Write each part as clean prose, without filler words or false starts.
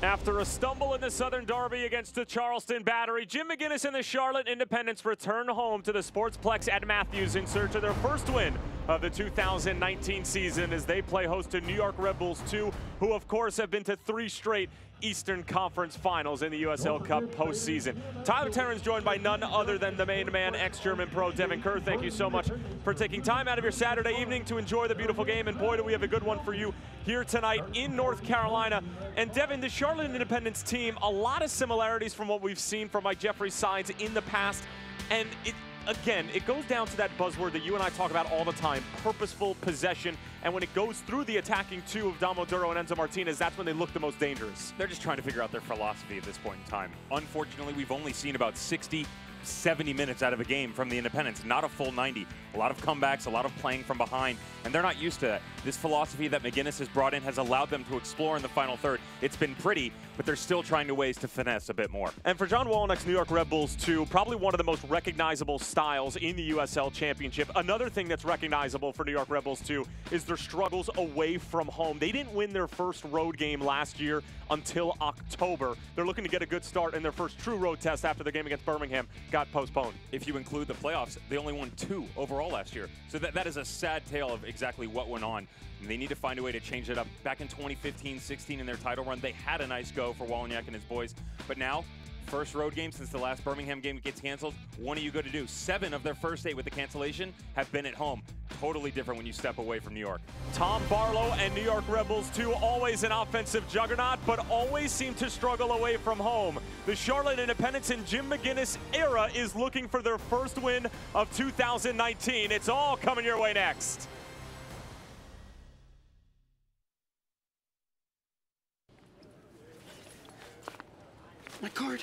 After a stumble in the Southern Derby against the Charleston Battery, Jim McGinnis and the Charlotte Independents return home to the Sportsplex at Matthews in search of their first win of the 2019 season as they play host to New York Red Bulls 2, who of course have been to 3 straight Eastern Conference Finals in the USL Cup postseason. Tyler Terran's joined by none other than the main man, ex-German pro Devin Kerr. Thank you so much for taking time out of your Saturday evening to enjoy the beautiful game, and boy, do we have a good one for you here tonight in North Carolina. And Devin, the Charlotte Independents team, a lot of similarities from what we've seen from Mike Jeffrey's sides in the past, and again, it goes down to that buzzword that you and I talk about all the time, purposeful possession. And when it goes through the attacking two of Damo Duro and Enzo Martinez, that's when they look the most dangerous. They're just trying to figure out their philosophy at this point in time. Unfortunately, we've only seen about 60, 70 minutes out of a game from the Independents, not a full 90. A lot of comebacks, a lot of playing from behind, and they're not used to that. This philosophy that McGinnis has brought in has allowed them to explore in the final third. It's been pretty, but they're still trying to ways to finesse a bit more. And for John Wolyniek's New York Red Bulls 2, probably one of the most recognizable styles in the USL Championship. Another thing that's recognizable for New York Red Bulls 2 is their struggles away from home. They didn't win their first road game last year until October. They're looking to get a good start in their first true road test after the game against Birmingham got postponed. If you include the playoffs, they only won 2 overall last year. So that is a sad tale of exactly what went on. And they need to find a way to change it up. Back in 2015-16 in their title run, they had a nice go for Wolyniek and his boys. But now, first road game since the last Birmingham game gets canceled, what are you going to do? 7 of their first 8 with the cancellation have been at home. Totally different when you step away from New York. Tom Barlow and New York Red Bulls 2, always an offensive juggernaut, but always seem to struggle away from home. The Charlotte Independents in Jim McGinnis era is looking for their first win of 2019. It's all coming your way next. My card.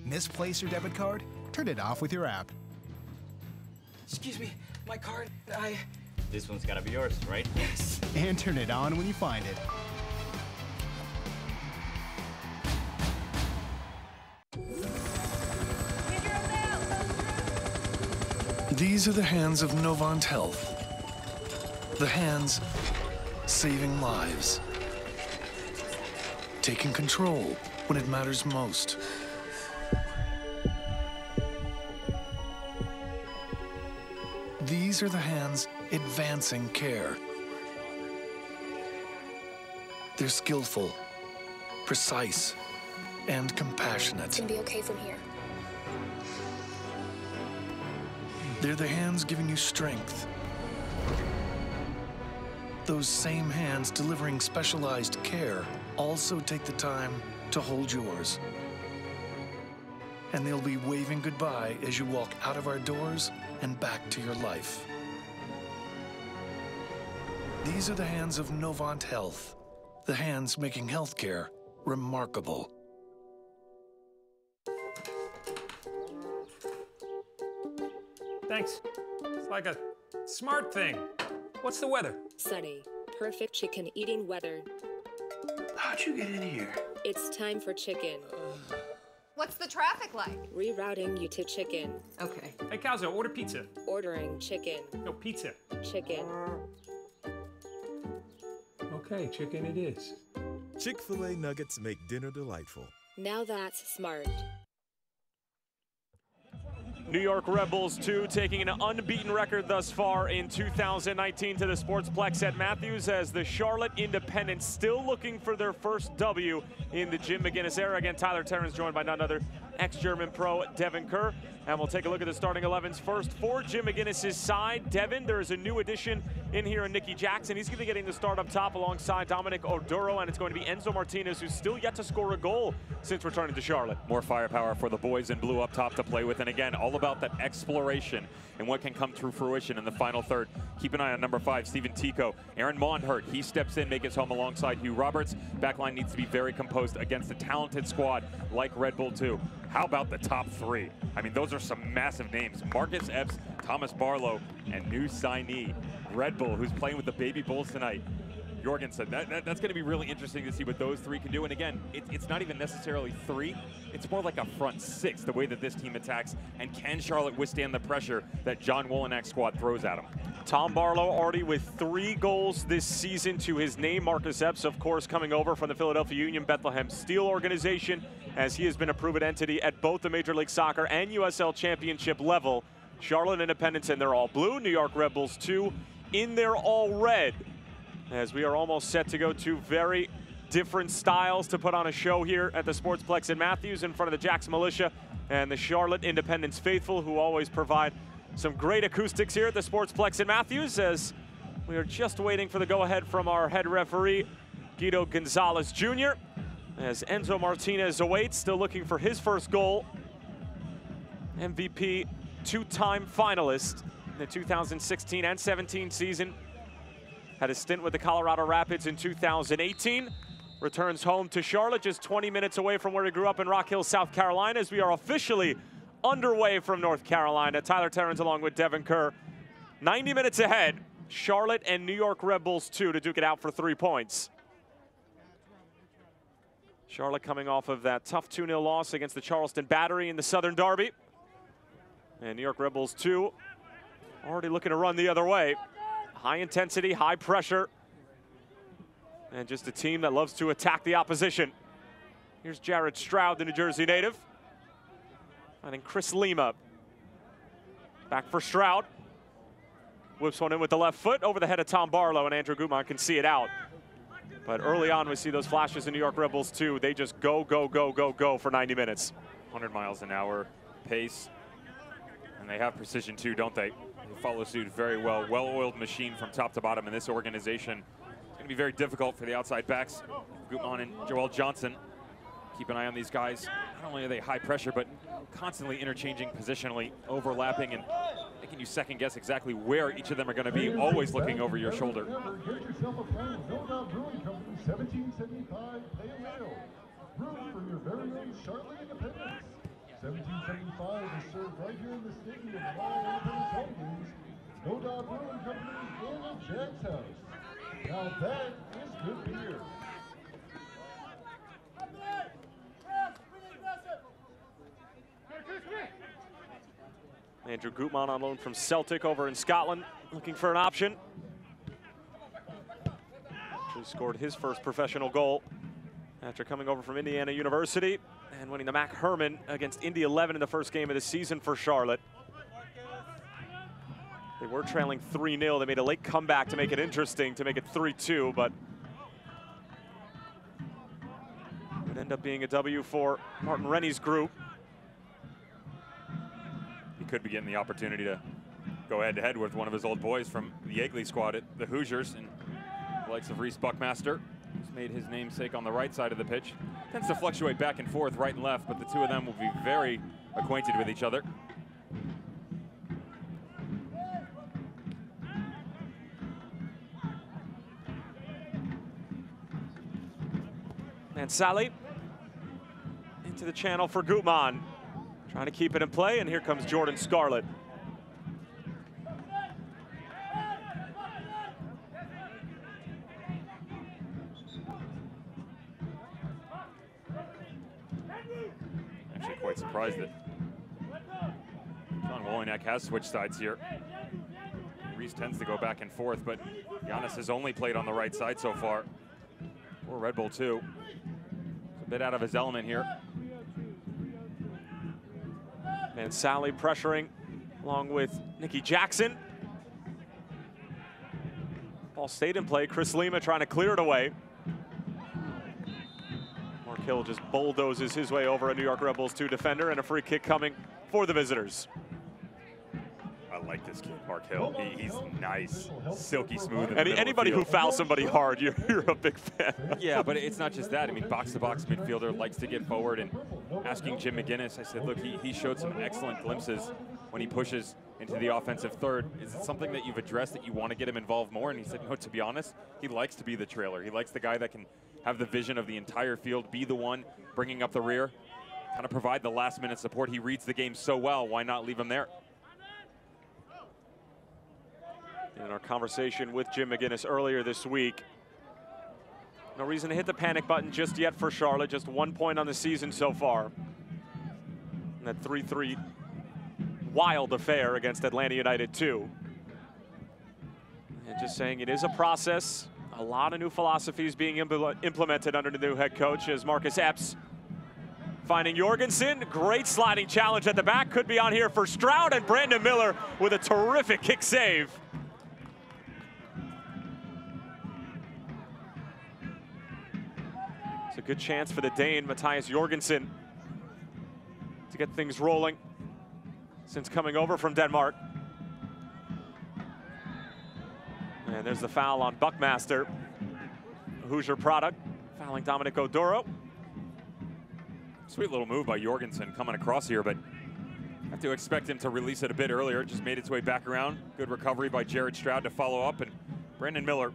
Misplace your debit card? Turn it off with your app. Excuse me, my card, This one's gotta be yours, right? Yes. And turn it on when you find it. These are the hands of Novant Health. The hands saving lives. Taking control when it matters most. These are the hands advancing care. They're skillful, precise, and compassionate. It's gonna be okay from here. They're the hands giving you strength. Those same hands delivering specialized care also take the time to hold yours. And they'll be waving goodbye as you walk out of our doors and back to your life. These are the hands of Novant Health, the hands making healthcare remarkable. Thanks. It's like a smart thing. What's the weather? Sunny. Perfect chicken eating weather. How'd you get in here? It's time for chicken. What's the traffic like? Rerouting you to chicken. Okay. Hey, Calzo, order pizza. Ordering chicken. No, pizza. Chicken. Okay, chicken it is. Chick-fil-A nuggets make dinner delightful. Now that's smart. New York Red Bulls 2 taking an unbeaten record thus far in 2019 to the Sportsplex at Matthews, as the Charlotte Independents still looking for their first W in the Jim McGinnis era. Again, Tyler Terran's joined by none other ex-German pro Devin Kerr. And we'll take a look at the starting 11s first for Jim McGinnis' side. Devin, there is a new addition in here in Nicky Jackson. He's going to be getting the start up top alongside Dominic Oduro, and it's going to be Enzo Martinez, who's still yet to score a goal since returning to Charlotte. More firepower for the boys in blue up top to play with, and again, all about that exploration and what can come to fruition in the final third. Keep an eye on number 5, Steven Tico. Aaron Monhurt, he steps in, make his home alongside Hugh Roberts. Backline needs to be very composed against a talented squad like Red Bull 2. How about the top 3? I mean, those are some massive names. Marcus Epps, Thomas Barlow, and new signee, Red Bull, who's playing with the Baby Bulls tonight. Jorgensen. That's going to be really interesting to see what those three can do. And again, it's not even necessarily three. It's more like a front six, the way that this team attacks. And can Charlotte withstand the pressure that John Wolinak's squad throws at them? Tom Barlow already with 3 goals this season to his name. Marcus Epps, of course, coming over from the Philadelphia Union Bethlehem Steel organization, as he has been a proven entity at both the Major League Soccer and USL Championship level. Charlotte Independence in their all blue, New York Red Bulls 2 in their all red. As we are almost set to go to very different styles to put on a show here at the Sportsplex in Matthews in front of the Jackson Militia and the Charlotte Independence faithful, who always provide some great acoustics here at the Sportsplex in Matthews, as we are just waiting for the go-ahead from our head referee, Guido Gonzalez Jr., as Enzo Martinez awaits, still looking for his first goal. MVP, 2-time finalist in the 2016 and 17 season. Had a stint with the Colorado Rapids in 2018. Returns home to Charlotte, just 20 minutes away from where he grew up in Rock Hill, South Carolina, as we are officially underway from North Carolina. Tyler Terrence along with Devin Kerr. 90 minutes ahead, Charlotte and New York Red Bulls 2 to duke it out for 3 points. Charlotte coming off of that tough 2-0 loss against the Charleston Battery in the Southern Derby. And New York Red Bulls 2 already looking to run the other way. High intensity, high pressure, and just a team that loves to attack the opposition. Here's Jared Stroud, the New Jersey native. And then Chris Lima. Back for Stroud. Whips one in with the left foot over the head of Tom Barlow, and Andrew Gutman can see it out. But early on, we see those flashes in New York Red Bulls 2. They just go, go, go, go, go for 90 minutes. 100 miles an hour pace. And they have precision too, don't they? They follow suit very well. Well-oiled machine from top to bottom in this organization. It's going to be very difficult for the outside backs, Gutman and Joel Johnson. Keep an eye on these guys. Not only are they high pressure, but constantly interchanging positionally, overlapping, and making you second guess exactly where each of them are going to be, always looking over your shoulder. Get yourself a plan. No Doubt Brewing Company, 1775 Pale Ale. Brewed for your very own Charlotte Independence. 1775 is served right here in the stadium of all Independence home games. No Doubt Brewing Company in a Jack's house. Now that is good beer. Andrew Gutman on loan from Celtic over in Scotland, looking for an option. Actually scored his first professional goal after coming over from Indiana University and winning the Mac Herman against Indy 11 in the first game of the season for Charlotte. They were trailing 3-0. They made a late comeback to make it interesting, to make it 3-2, but it would end up being a W for Martin Rennie's group. He could be getting the opportunity to go head-to-head with one of his old boys from the Yeagley squad at the Hoosiers, and the likes of Reese Buckmaster, who's made his namesake on the right side of the pitch. Tends to fluctuate back and forth, right and left, but the two of them will be very acquainted with each other. And Sally into the channel for Gutman. Trying to keep it in play, and here comes Jordan Scarlett. Actually quite surprised that John Wolinak has switched sides here. Reese tends to go back and forth, but Giannis has only played on the right side so far. Or Red Bull 2. He's a bit out of his element here. And Sally pressuring along with Nikki Jackson. Ball stayed in play. Chris Lima trying to clear it away. Mark Hill just bulldozes his way over a New York Red Bulls 2 defender, and a free kick coming for the visitors. I like this kid, Mark Hill. He's nice, silky smooth. Anybody who fouls somebody hard, you're a big fan. Yeah, but it's not just that. I mean, box-to-box midfielder likes to get forward, and asking Jim McGinnis, I said, look, he showed some excellent glimpses when he pushes into the offensive third. Is it something that you've addressed that you want to get him involved more? And he said, no, to be honest, he likes to be the trailer. He likes the guy that can have the vision of the entire field, be the one bringing up the rear, kind of provide the last-minute support. He reads the game so well, why not leave him there? In our conversation with Jim McGinnis earlier this week, No reason to hit the panic button just yet for Charlotte. Just 1 point on the season so far. And that 3-3 wild affair against Atlanta United 2. And just saying it is a process. A lot of new philosophies being implemented under the new head coach as Marcus Epps finding Jorgensen. Great sliding challenge at the back. Could be on here for Stroud, and Brandon Miller with a terrific kick save. It's a good chance for the Dane, Matthias Jorgensen, to get things rolling since coming over from Denmark. And there's the foul on Buckmaster, a Hoosier product, fouling Dominic Oduro. Sweet little move by Jorgensen coming across here, but I have to expect him to release it a bit earlier. It just made its way back around. Good recovery by Jared Stroud to follow up, and Brandon Miller,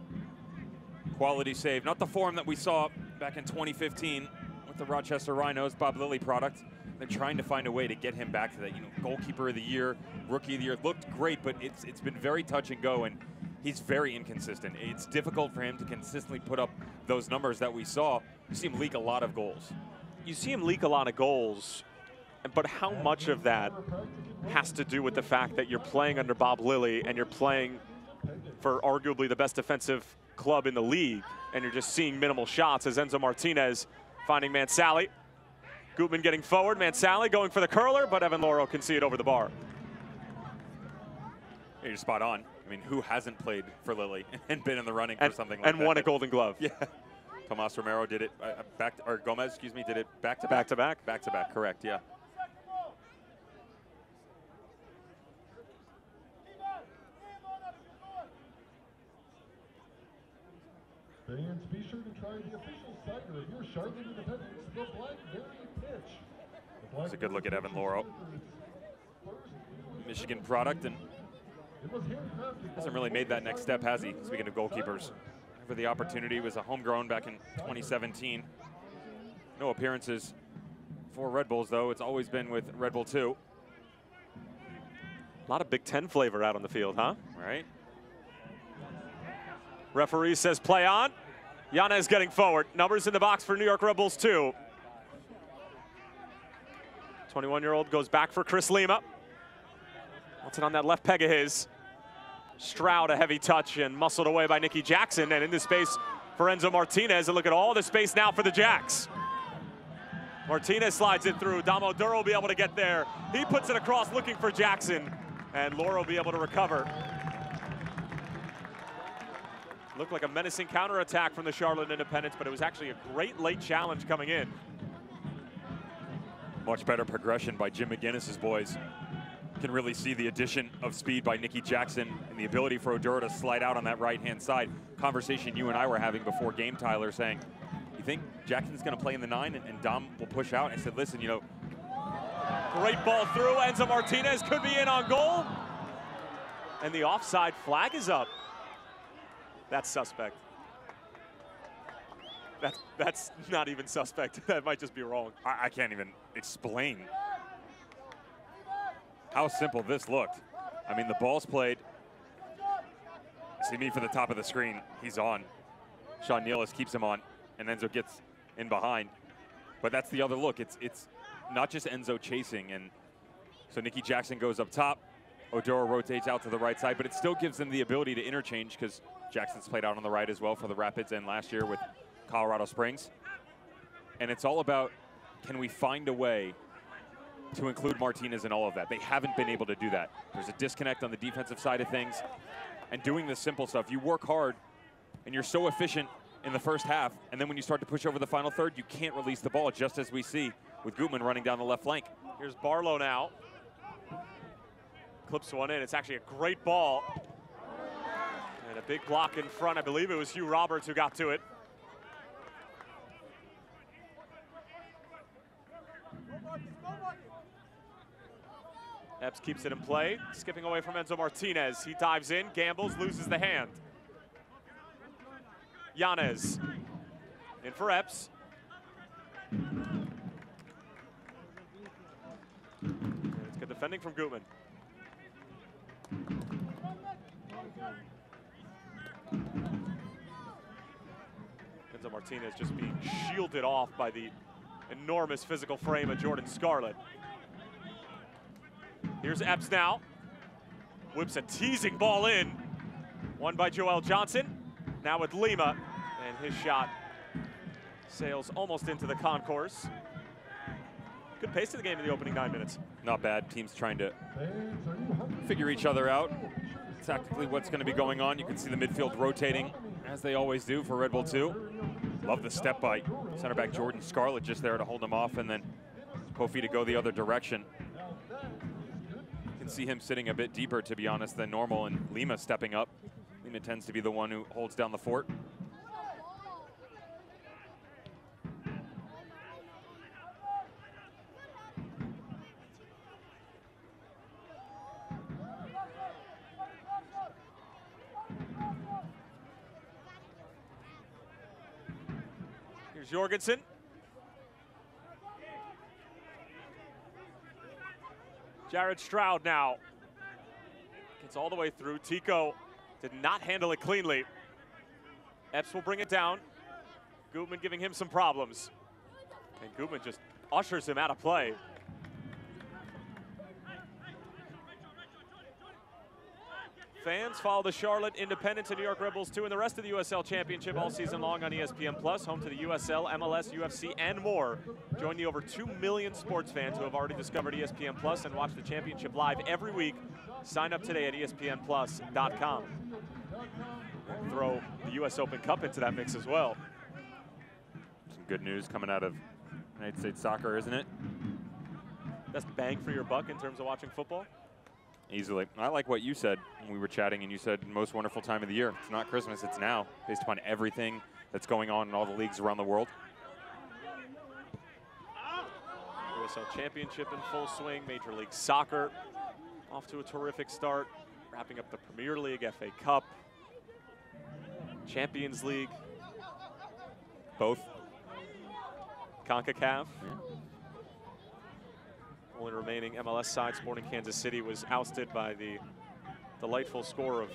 quality save. Not the form that we saw back in 2015 with the Rochester Rhinos, Bob Lilly product. They're trying to find a way to get him back to that, goalkeeper of the year, rookie of the year. Looked great, but it's been very touch and go, and he's very inconsistent. It's difficult for him to consistently put up those numbers that we saw. You see him leak a lot of goals. You see him leak a lot of goals, but how much of that has to do with the fact that you're playing under Bob Lilly and you're playing for arguably the best defensive club in the league, and you're just seeing minimal shots as Enzo Martinez finding Mansally. Gutman getting forward, Mansally going for the curler, but Evan Loro can see it over the bar. Yeah, you're spot on. I mean, who hasn't played for Lilly and been in the running for something like that? And won a Golden Glove. Yeah. Tomas Romero did it Gomez, excuse me, did it back to back. Back to back? Back to back, correct, yeah. Fans, be sure to try the official cider of your Charlotte Independence, the Blackberry Pitch. That's a good look at Evan Loro. Michigan product, and hasn't really made that next step, has he? Speaking of goalkeepers. For the opportunity, was a homegrown back in 2017. No appearances for Red Bulls, though. It's always been with Red Bull 2. A lot of Big Ten flavor out on the field, huh? Right. Referee says play on. Yanez getting forward. Numbers in the box for New York Red Bulls 2. 21-year-old goes back for Chris Lima. Wants it on that left peg of his. Stroud, a heavy touch, and muscled away by Nicky Jackson, and into space for Enzo Martinez. And look at all the space now for the Jacks. Martinez slides it through. Damo Oduro will be able to get there. He puts it across looking for Jackson, and Laura will be able to recover. Looked like a menacing counterattack from the Charlotte Independents, but it was actually a great late challenge coming in. Much better progression by Jim McGinnis's boys. Can really see the addition of speed by Nicky Jackson and the ability for Oduro to slide out on that right-hand side. Conversation you and I were having before game, Tyler, saying, you think Jackson's going to play in the 9 and Dom will push out? I said, listen, great ball through. Enzo Martinez could be in on goal. And the offside flag is up. That's suspect. That's not even suspect. That might just be wrong. I can't even explain how simple this looked. I mean, the ball's played. See me for the top of the screen. He's on. Sean Nealis keeps him on, and Enzo gets in behind. But that's the other look. It's not just Enzo chasing, and so Nicky Jackson goes up top. Oduro rotates out to the right side, but it still gives them the ability to interchange because Jackson's played out on the right as well for the Rapids and last year with Colorado Springs. And it's all about, can we find a way to include Martinez in all of that? They haven't been able to do that. There's a disconnect on the defensive side of things. And doing the simple stuff, you work hard and you're so efficient in the first half, and then when you start to push over the final third, you can't release the ball, just as we see with Gutman running down the left flank. Here's Barlow now. Clips one in. It's actually a great ball. And a big block in front. I believe it was Hugh Roberts who got to it. Epps keeps it in play, skipping away from Enzo Martinez. He dives in, gambles, loses the hand. Yanez in for Epps. And it's good defending from Gutman. Enzo Santa Martinez just being shielded off by the enormous physical frame of Jordan Scarlett. Here's Epps now. Whips a teasing ball in. Won by Joel Johnson. Now with Lima. And his shot sails almost into the concourse. Good pace to the game in the opening 9 minutes. Not bad. Teams trying to figure each other out. Tactically, what's going to be going on. You can see the midfield rotating, as they always do for Red Bull 2. Love the step by center back Jordan Scarlett just there to hold him off, and then Kofi to go the other direction. You can see him sitting a bit deeper, to be honest, than normal, and Lima stepping up. Lima tends to be the one who holds down the fort. Here's Jorgensen. Jared Stroud now gets all the way through. Tico did not handle it cleanly. Epps will bring it down. Gutman giving him some problems. And Gutman just ushers him out of play. Fans follow the Charlotte Independence and New York Red Bulls 2 and the rest of the USL Championship all season long on ESPN+, home to the USL, MLS, UFC, and more. Join the over 2 million sports fans who have already discovered ESPN+ and watch the championship live every week. Sign up today at ESPNplus.com. And throw the US Open Cup into that mix as well. Some good news coming out of United States soccer, isn't it? Best bang for your buck in terms of watching football? Easily. I like what you said when we were chatting, and you said most wonderful time of the year. It's not Christmas, it's now, based upon everything that's going on in all the leagues around the world. USL Championship in full swing, Major League Soccer off to a terrific start, wrapping up the Premier League, FA Cup, Champions League. Both. CONCACAF. Yeah. Only remaining MLS side, Sporting Kansas City, was ousted by the delightful score of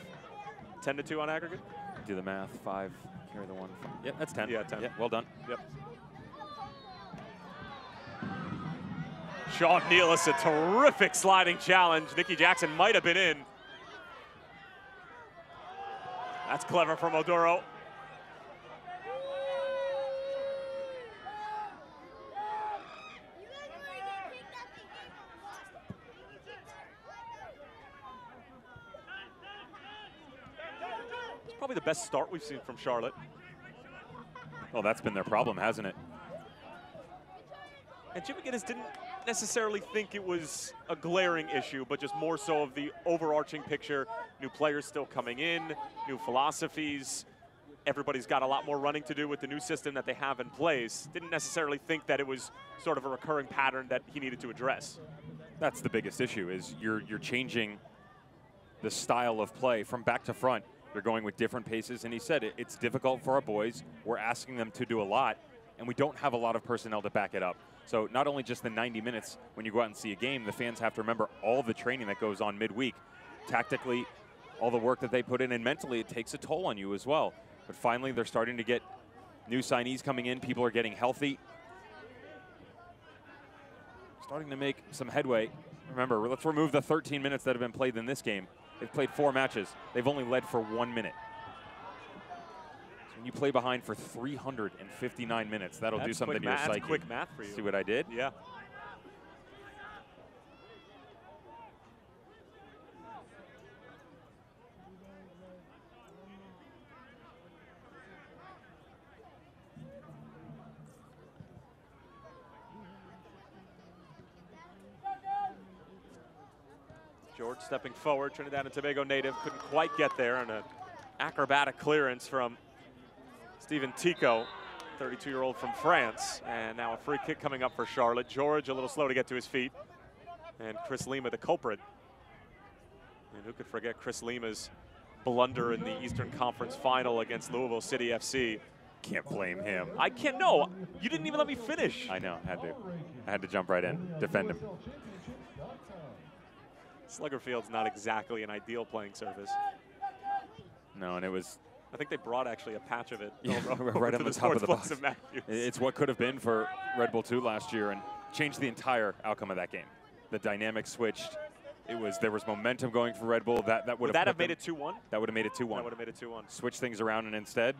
10-2 on aggregate. Do the math, 5, carry the 1. Yep, that's 10. Yeah, 10. Yeah, well done. Yep. Sean Nealis, a terrific sliding challenge. Nicky Jackson might have been in. That's clever from Oduro. Probably the best start we've seen from Charlotte. Well, that's been their problem, hasn't it? And Jim McGinnis didn't necessarily think it was a glaring issue, but just more so of the overarching picture. New players still coming in, new philosophies. Everybody's got a lot more running to do with the new system that they have in place. Didn't necessarily think that it was sort of a recurring pattern that he needed to address. That's the biggest issue, is you're changing the style of play from back to front. They're going with different paces, and he said it's difficult for our boys. We're asking them to do a lot, and we don't have a lot of personnel to back it up. So not only just the 90 minutes when you go out and see a game, the fans have to remember all the training that goes on midweek. Tactically, all the work that they put in, and mentally it takes a toll on you as well. But finally, they're starting to get new signees coming in. People are getting healthy. Starting to make some headway. Remember, let's remove the 13 minutes that have been played in this game. They've played 4 matches. They've only led for 1 minute. So when you play behind for 359 minutes, that'll do something to your psyche. That's quick math for you. See what I did? Yeah. George stepping forward, Trinidad and Tobago native, couldn't quite get there, and an acrobatic clearance from Steven Tico, 32-year-old from France. And now a free kick coming up for Charlotte. George a little slow to get to his feet, and Chris Lima the culprit. And who could forget Chris Lima's blunder in the Eastern Conference Final against Louisville City FC. Can't blame him. I can't, no, you didn't even let me finish. I know, I had to jump right in, defend him. Slugger Field's not exactly an ideal playing surface. No, and it was I think they brought actually a patch of it right on the top of the box. Of Matthews. It's what could have been for Red Bull 2 last year and changed the entire outcome of that game. The dynamic switched. There was momentum going for Red Bull. That would have made it 2-1. That would have made it 2-1. That would have made it 2-1. Switch things around and instead,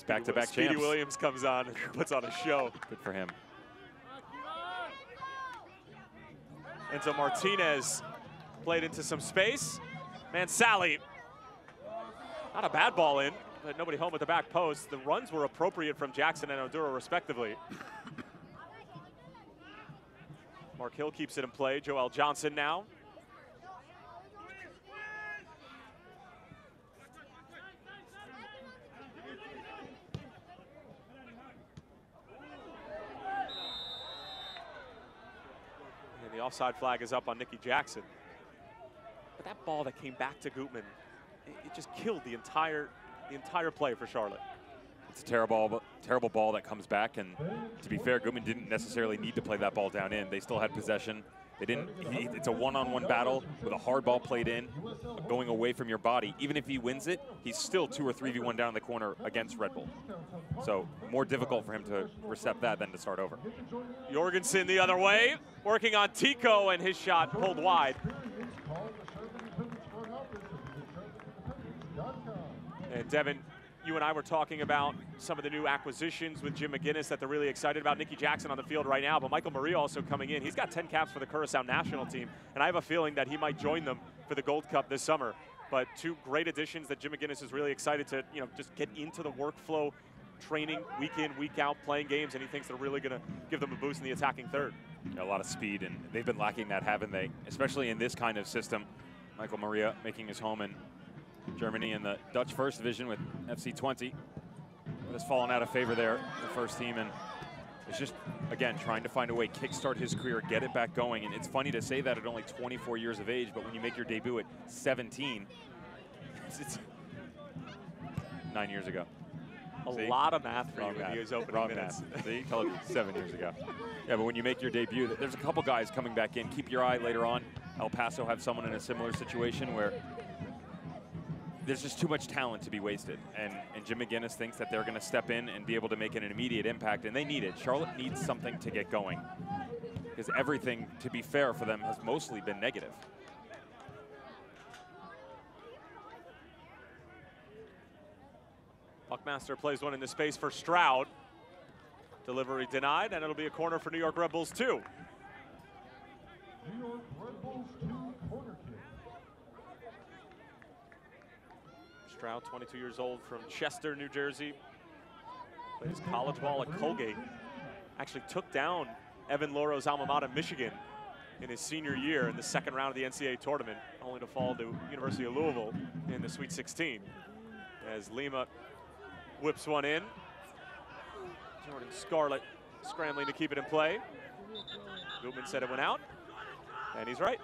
back-to-back champs. Speedy Williams comes on and puts on a show. Good for him. Enzo Martinez played into some space. Mansally, not a bad ball in, but nobody home at the back post. The runs were appropriate from Jackson and Oduro respectively. Mark Hill keeps it in play. Joel Johnson now. And the offside flag is up on Nicky Jackson. But that ball that came back to Gutman, it just killed the entire play for Charlotte. It's a terrible ball that comes back, and to be fair, Gutman didn't necessarily need to play that ball down in. They still had possession. They didn't. It's a one-on-one battle with a hard ball played in, going away from your body. Even if he wins it, he's still 2 or 3v1 down the corner against Red Bull. So more difficult for him to recept that than to start over. Jorgensen the other way, working on Tico, and his shot pulled wide. And Devin, you and I were talking about some of the new acquisitions with Jim McGinnis that they're really excited about. Nicky Jackson on the field right now, but Michael Maria also coming in. He's got 10 caps for the Curaçao national team, and I have a feeling that he might join them for the Gold Cup this summer. But 2 great additions that Jim McGinnis is really excited to, just get into the workflow, training week in, week out, playing games, and he thinks they're really going to give them a boost in the attacking third. Yeah, a lot of speed, and they've been lacking that, haven't they? Especially in this kind of system. Michael Maria making his home in Germany in the Dutch First Division with FC 20. Has fallen out of favor there, the first team, and it's just, again, trying to find a way, kickstart his career, get it back going. And it's funny to say that at only 24 years of age, but when you make your debut at 17, it's 9 years ago. A lot of math for you in these opening minutes. See, told you, 7 years ago. Yeah, but when you make your debut, there's a couple guys coming back in. Keep your eye later on. El Paso have someone in a similar situation where there's just too much talent to be wasted. And Jim McGinnis thinks that they're going to step in and be able to make an immediate impact, and they need it. Charlotte needs something to get going, because everything, to be fair for them, has mostly been negative. Buckmaster plays one in the space for Stroud. Delivery denied, and it'll be a corner for New York Red Bulls 2. New York Red Bulls 2 corner kick. Stroud, 22 years old, from Chester, New Jersey. Played his college ball at Colgate. Actually took down Evan Loro's alma mater, Michigan, in his senior year in the second round of the NCAA tournament, only to fall to University of Louisville in the Sweet 16. As Lima whips one in. Jordan Scarlett scrambling to keep it in play. Gutman said it went out, and he's right.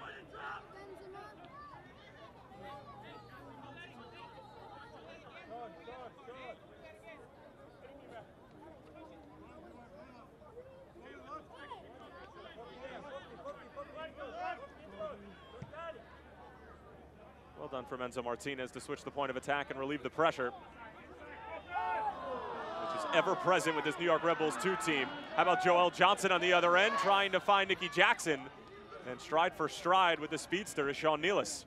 Well done from Enzo Martinez to switch the point of attack and relieve the pressure, which is ever present with this New York Red Bulls 2 team. How about Joel Johnson on the other end, trying to find Nicky Jackson, and stride for stride with the speedster is Sean Nealis.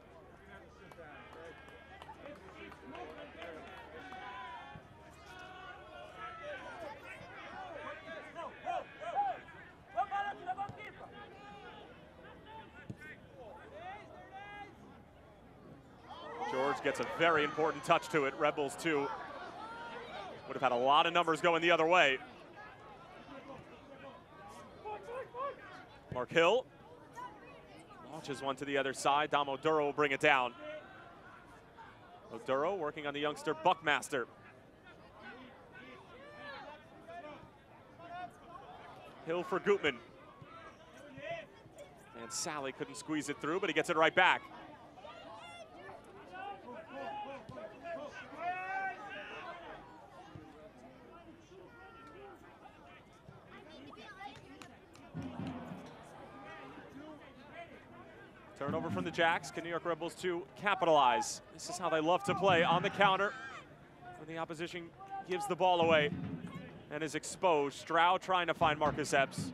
George gets a very important touch to it. Red Bulls 2 would have had a lot of numbers going the other way. Mark Hill launches one to the other side. Dom Oduro will bring it down. Oduro working on the youngster Buckmaster. Hill for Gutman. And Sally couldn't squeeze it through, but he gets it right back. Turnover from the Jacks. Can New York Red Bulls 2 capitalize? This is how they love to play, on the counter. The opposition gives the ball away and is exposed. Stroud trying to find Marcus Epps,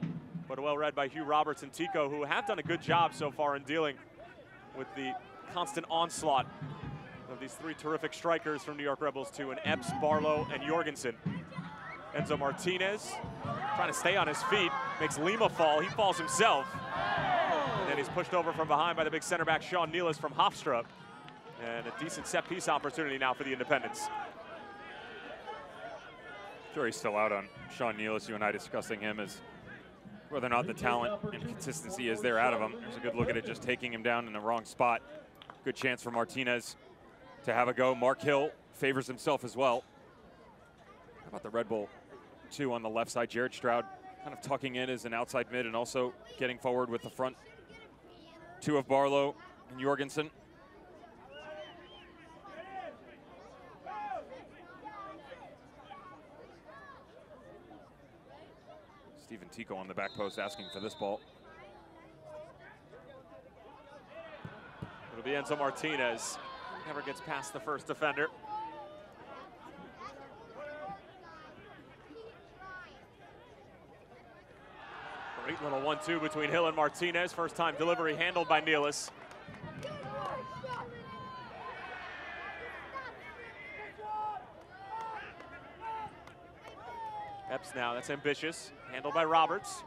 but well read by Hugh Roberts and Tico, who have done a good job so far in dealing with the constant onslaught of these three terrific strikers from New York Rebels 2, and Epps, Barlow, and Jorgensen. Enzo Martinez trying to stay on his feet, makes Lima fall. He falls himself. And then he's pushed over from behind by the big center back, Sean Nealis from Hofstra. And a decent set piece opportunity now for the Independents. Jury's still out on Sean Nealis. You and I discussing him as whether or not the talent and consistency is there out of him. There's a good look at it, just taking him down in the wrong spot. Good chance for Martinez to have a go. Mark Hill favors himself as well. How about the Red Bull 2 on the left side? Jared Stroud kind of tucking in as an outside mid and also getting forward with the front two of Barlow and Jorgensen. Stephen Tico on the back post asking for this ball. It'll be Enzo Martinez. Never gets past the first defender. Great little 1-2 between Hill and Martinez. First time delivery handled by Nealis. Epps now, that's ambitious. Handled by Roberts.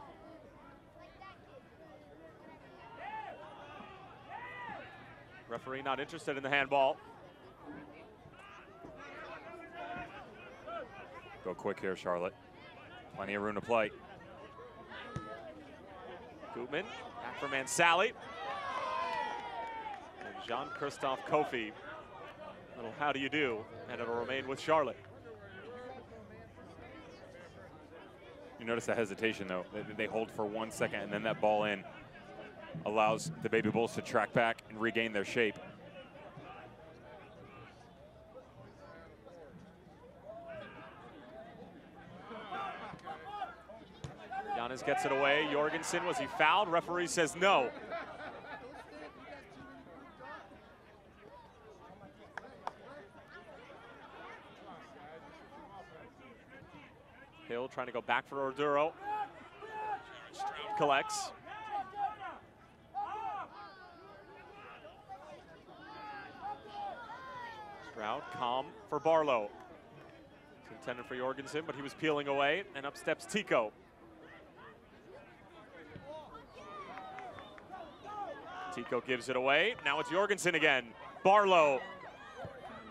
Referee not interested in the handball. Go quick here, Charlotte. Plenty of room to play. Gutman, back for Mansally. And Jean-Christophe Kofi. Little how do you do, and it'll remain with Charlotte. You notice the hesitation, though. They hold for 1 second, and then that ball in allows the Baby Bulls to track back and regain their shape. Giannis gets it away. Jorgensen, was he fouled? Referee says no. Hill trying to go back for Orduro. Stroud collects. Stroud calm for Barlow. It's intended for Jorgensen, but he was peeling away, and up steps Tico. Tico gives it away. Now it's Jorgensen again. Barlow.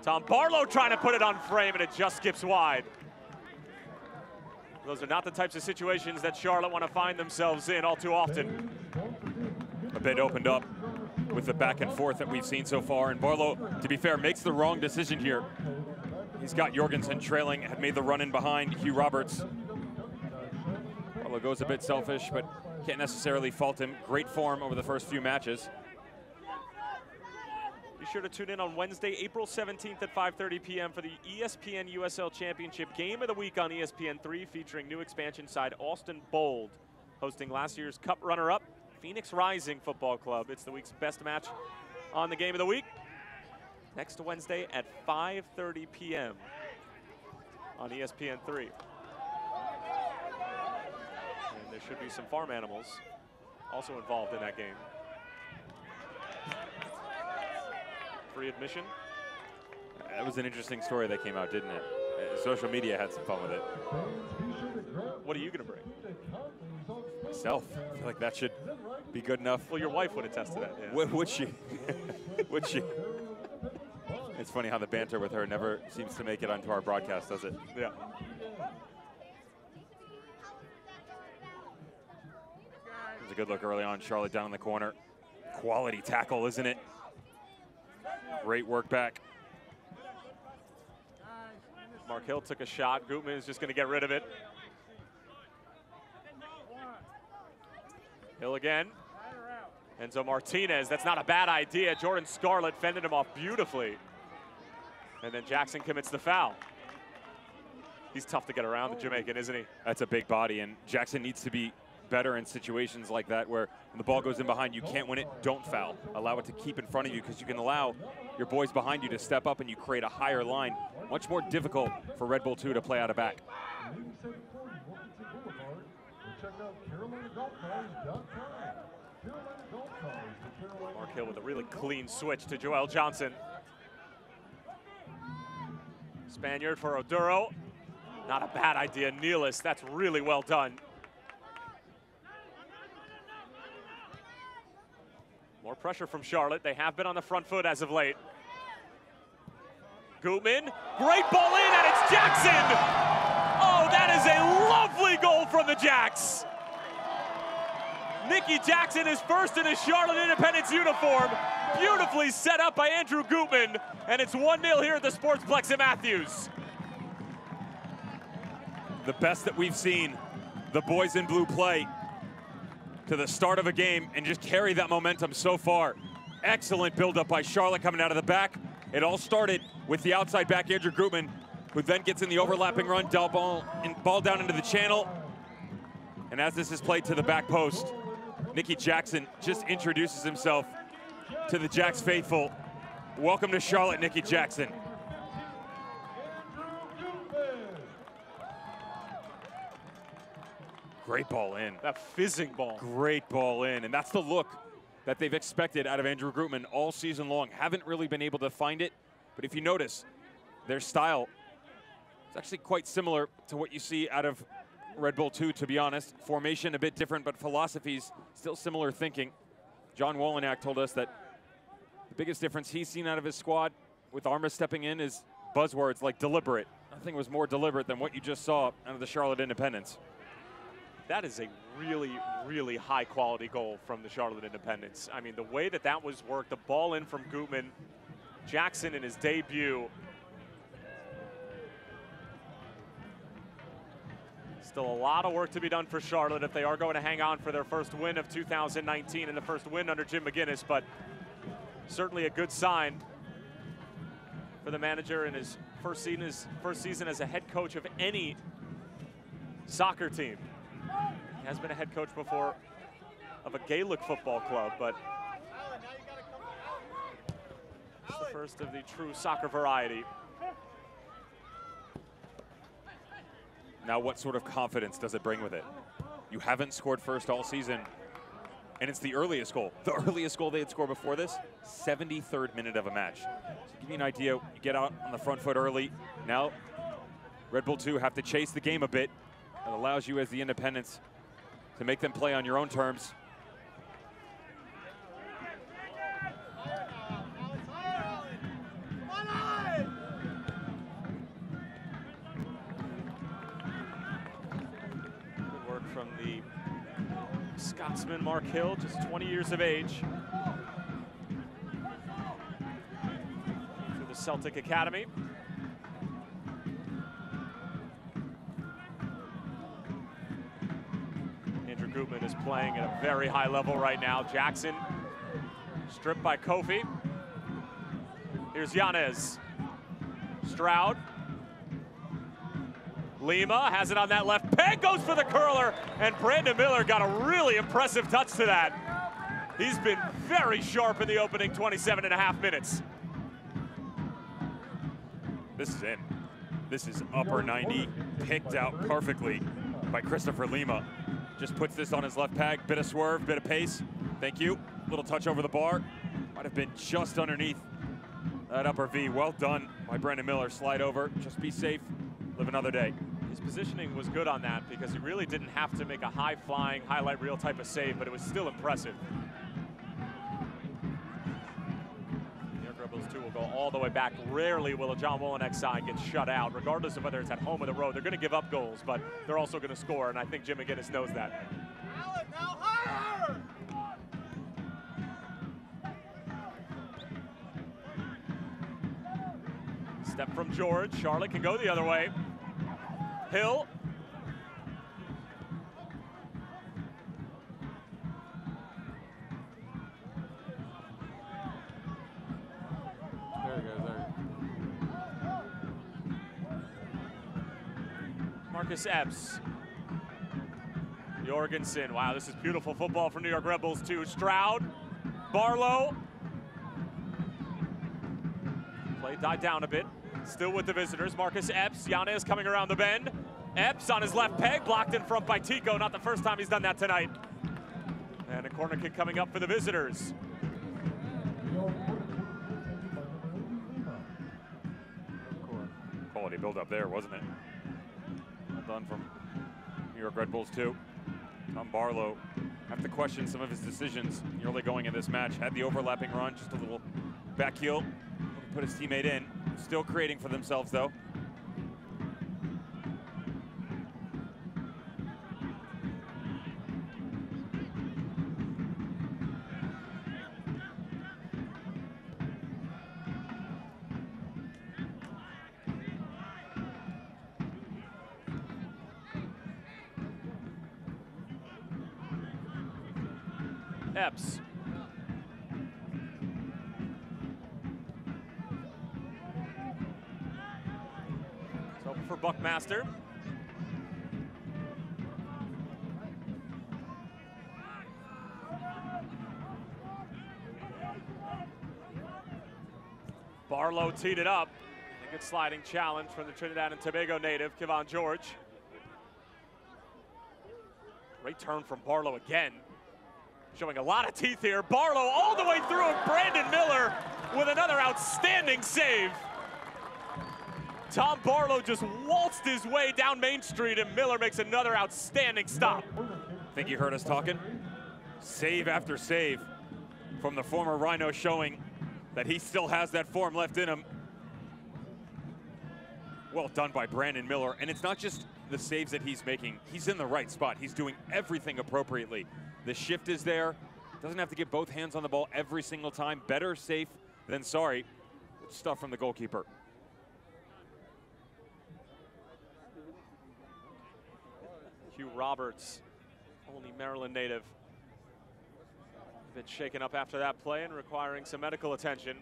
Tom Barlow trying to put it on frame, and it just skips wide. Those are not the types of situations that Charlotte want to find themselves in all too often. A bit opened up with the back and forth that we've seen so far. And Barlow, to be fair, makes the wrong decision here. He's got Jorgensen trailing, had made the run in behind Hugh Roberts. Barlow goes a bit selfish, but can't necessarily fault him. Great form over the first few matches. Be sure to tune in on Wednesday, April 17th at 5:30 p.m. for the ESPN USL Championship Game of the Week on ESPN3, featuring new expansion side Austin Bold, hosting last year's Cup runner-up, Phoenix Rising Football Club. It's the week's best match on the Game of the Week. Next Wednesday at 5:30 p.m. on ESPN3. And there should be some farm animals also involved in that game. Free admission. That was an interesting story that came out, didn't it? Social media had some fun with it. What are you going to bring? Myself. I feel like that should be good enough. Well, your wife would attest to that. Yeah. Would she? Would she? It's funny how the banter with her never seems to make it onto our broadcast, does it? Yeah. There's a good look early on. Charlotte down in the corner. Quality tackle, isn't it? Great work back. Mark Hill took a shot. Gutman is just going to get rid of it. Hill again. Enzo Martinez, that's not a bad idea. Jordan Scarlett fended him off beautifully. And then Jackson commits the foul. He's tough to get around, the Jamaican, isn't he? That's a big body, and Jackson needs to be better in situations like that where when the ball goes in behind, you can't win it, don't foul. Allow it to keep in front of you because you can allow your boys behind you to step up and you create a higher line. Much more difficult for Red Bull 2 to play out of back. Mark Hill with a really clean switch to Joel Johnson. Spaniard for Oduro. Not a bad idea, Nealis. That's really well done. More pressure from Charlotte. They have been on the front foot as of late. Gutman, great ball in, and it's Jackson! Oh, that is a lovely goal from the Jacks. Nicky Jackson is first in his Charlotte Independence uniform. Beautifully set up by Andrew Gutman, and it's 1-0 here at the Sportsplex at Matthews. The best that we've seen the boys in blue play to the start of a game and just carry that momentum so far. Excellent buildup by Charlotte coming out of the back. It all started with the outside back, Andrew Gutman, who then gets in the overlapping run, ball down into the channel. And as this is played to the back post, Nicky Jackson just introduces himself to the Jacks faithful. Welcome to Charlotte, Nicky Jackson. Great ball in. That fizzing ball. Great ball in, and that's the look that they've expected out of Andrew Gutman all season long. Haven't really been able to find it, but if you notice, their style is actually quite similar to what you see out of Red Bull 2, to be honest. Formation a bit different, but philosophies still similar thinking. John Wolyniak told us that the biggest difference he's seen out of his squad with Arma stepping in is buzzwords like deliberate. Nothing was more deliberate than what you just saw out of the Charlotte Independents. That is a really, really high-quality goal from the Charlotte Independents. I mean, the way that that was worked, the ball in from Gutman, Jackson in his debut. Still a lot of work to be done for Charlotte if they are going to hang on for their first win of 2019 and the first win under Jim McGinnis, but certainly a good sign for the manager in his first season as a head coach of any soccer team. He has been a head coach before of a Gaelic football club, but it's the first of the true soccer variety. Now, what sort of confidence does it bring with it? You haven't scored first all season, and it's the earliest goal. The earliest goal they had scored before this, 73rd minute of a match. So to give you an idea, you get out on the front foot early. Now, Red Bull 2 have to chase the game a bit. It allows you as the Independents to make them play on your own terms. Good work from the Scotsman Mark Hill, just 20 years of age. Through the Celtic Academy. Gutman is playing at a very high level right now. Jackson stripped by Kofi. Here's Yanez. Stroud. Lima has it on that left peg, goes for the curler, and Brandon Miller got a really impressive touch to that. He's been very sharp in the opening 27.5 minutes. This is in. This is upper 90, picked out perfectly by Christopher Lima. Just puts this on his left peg, bit of swerve, bit of pace. Thank you. Little touch over the bar. Might have been just underneath that upper V. Well done by Brandon Miller. Slide over, just be safe, live another day. His positioning was good on that because he really didn't have to make a high-flying, highlight reel type of save, but it was still impressive. New York Red Bulls 2 will go all the way back. Rarely will a John Wolyniak side get shut out, regardless of whether it's at home or the road. They're going to give up goals, but they're also going to score, and I think Jim McGinnis knows that. Step from George. Charlotte can go the other way. Hill. There he goes, there. Marcus Epps. Jorgensen. Wow, this is beautiful football for New York Red Bulls too. Stroud, Barlow. Play died down a bit. Still with the visitors. Marcus Epps. Yanez coming around the bend. Epps on his left peg, blocked in front by Tico. Not the first time he's done that tonight. And a corner kick coming up for the visitors. Quality build up there, wasn't it? Well done from New York Red Bulls too. Tom Barlow, have to question some of his decisions early going in this match. Had the overlapping run, just a little back heel, put his teammate in. Still creating for themselves though. Epps. It's open for Buckmaster. Barlow teed it up. A good sliding challenge from the Trinidad and Tobago native, Kevon George. Great turn from Barlow again. Showing a lot of teeth here. Barlow all the way through, and Brandon Miller with another outstanding save. Tom Barlow just waltzed his way down Main Street, and Miller makes another outstanding stop. Think you heard us talking? Save after save from the former Rhino, showing that he still has that form left in him. Well done by Brandon Miller, and it's not just the saves that he's making. He's in the right spot. He's doing everything appropriately. The shift is there. Doesn't have to get both hands on the ball every single time. Better safe than sorry. Good stuff from the goalkeeper. Hugh Roberts, only Maryland native, been shaken up after that play and requiring some medical attention.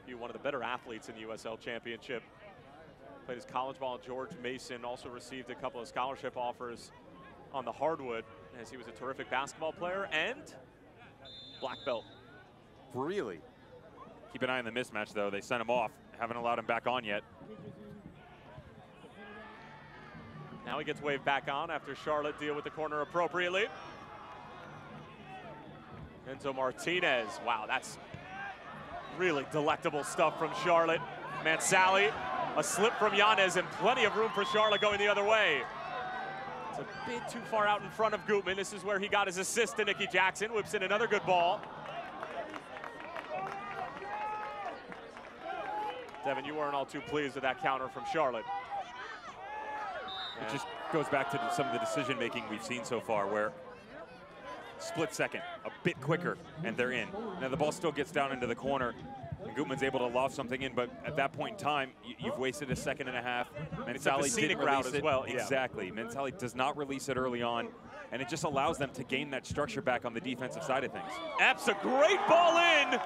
Hugh, one of the better athletes in the USL Championship. Played his college ball at George Mason, also received a couple of scholarship offers on the hardwood, as he was a terrific basketball player and black belt. Really? Keep an eye on the mismatch though. They sent him off. Haven't allowed him back on yet. Now he gets waved back on after Charlotte deal with the corner appropriately. Enzo Martinez. Wow, that's really delectable stuff from Charlotte. Mansally. A slip from Yanez, and plenty of room for Charlotte going the other way. It's a bit too far out in front of Gutman. This is where he got his assist to Nicky Jackson. Whips in another good ball. Devin, you weren't all too pleased with that counter from Charlotte. It just goes back to some of the decision-making we've seen so far, where split second, a bit quicker, and they're in. Now the ball still gets down into the corner, and Gutman's able to loft something in, but at that point in time, you've wasted a second and a half. Mansally didn't release it as well. Exactly. Mansally does not release it early on, and it just allows them to gain that structure back on the defensive side of things. Epps, a great ball in,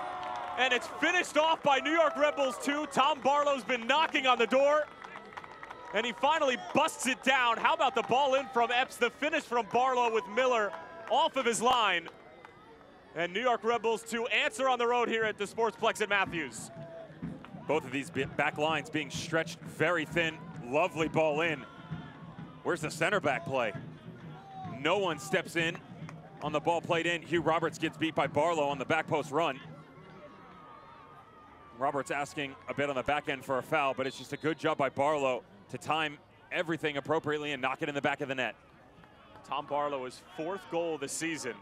and it's finished off by New York Red Bulls 2. Tom Barlow's been knocking on the door, and he finally busts it down. How about the ball in from Epps? The finish from Barlow with Miller off of his line. And New York Red Bulls 2 answer on the road here at the Sportsplex at Matthews. Both of these back lines being stretched very thin. Lovely ball in. Where's the center back play? No one steps in on the ball played in. Hugh Roberts gets beat by Barlow on the back post run. Roberts asking a bit on the back end for a foul, but it's just a good job by Barlow to time everything appropriately and knock it in the back of the net. Tom Barlow, his 4th goal of the season.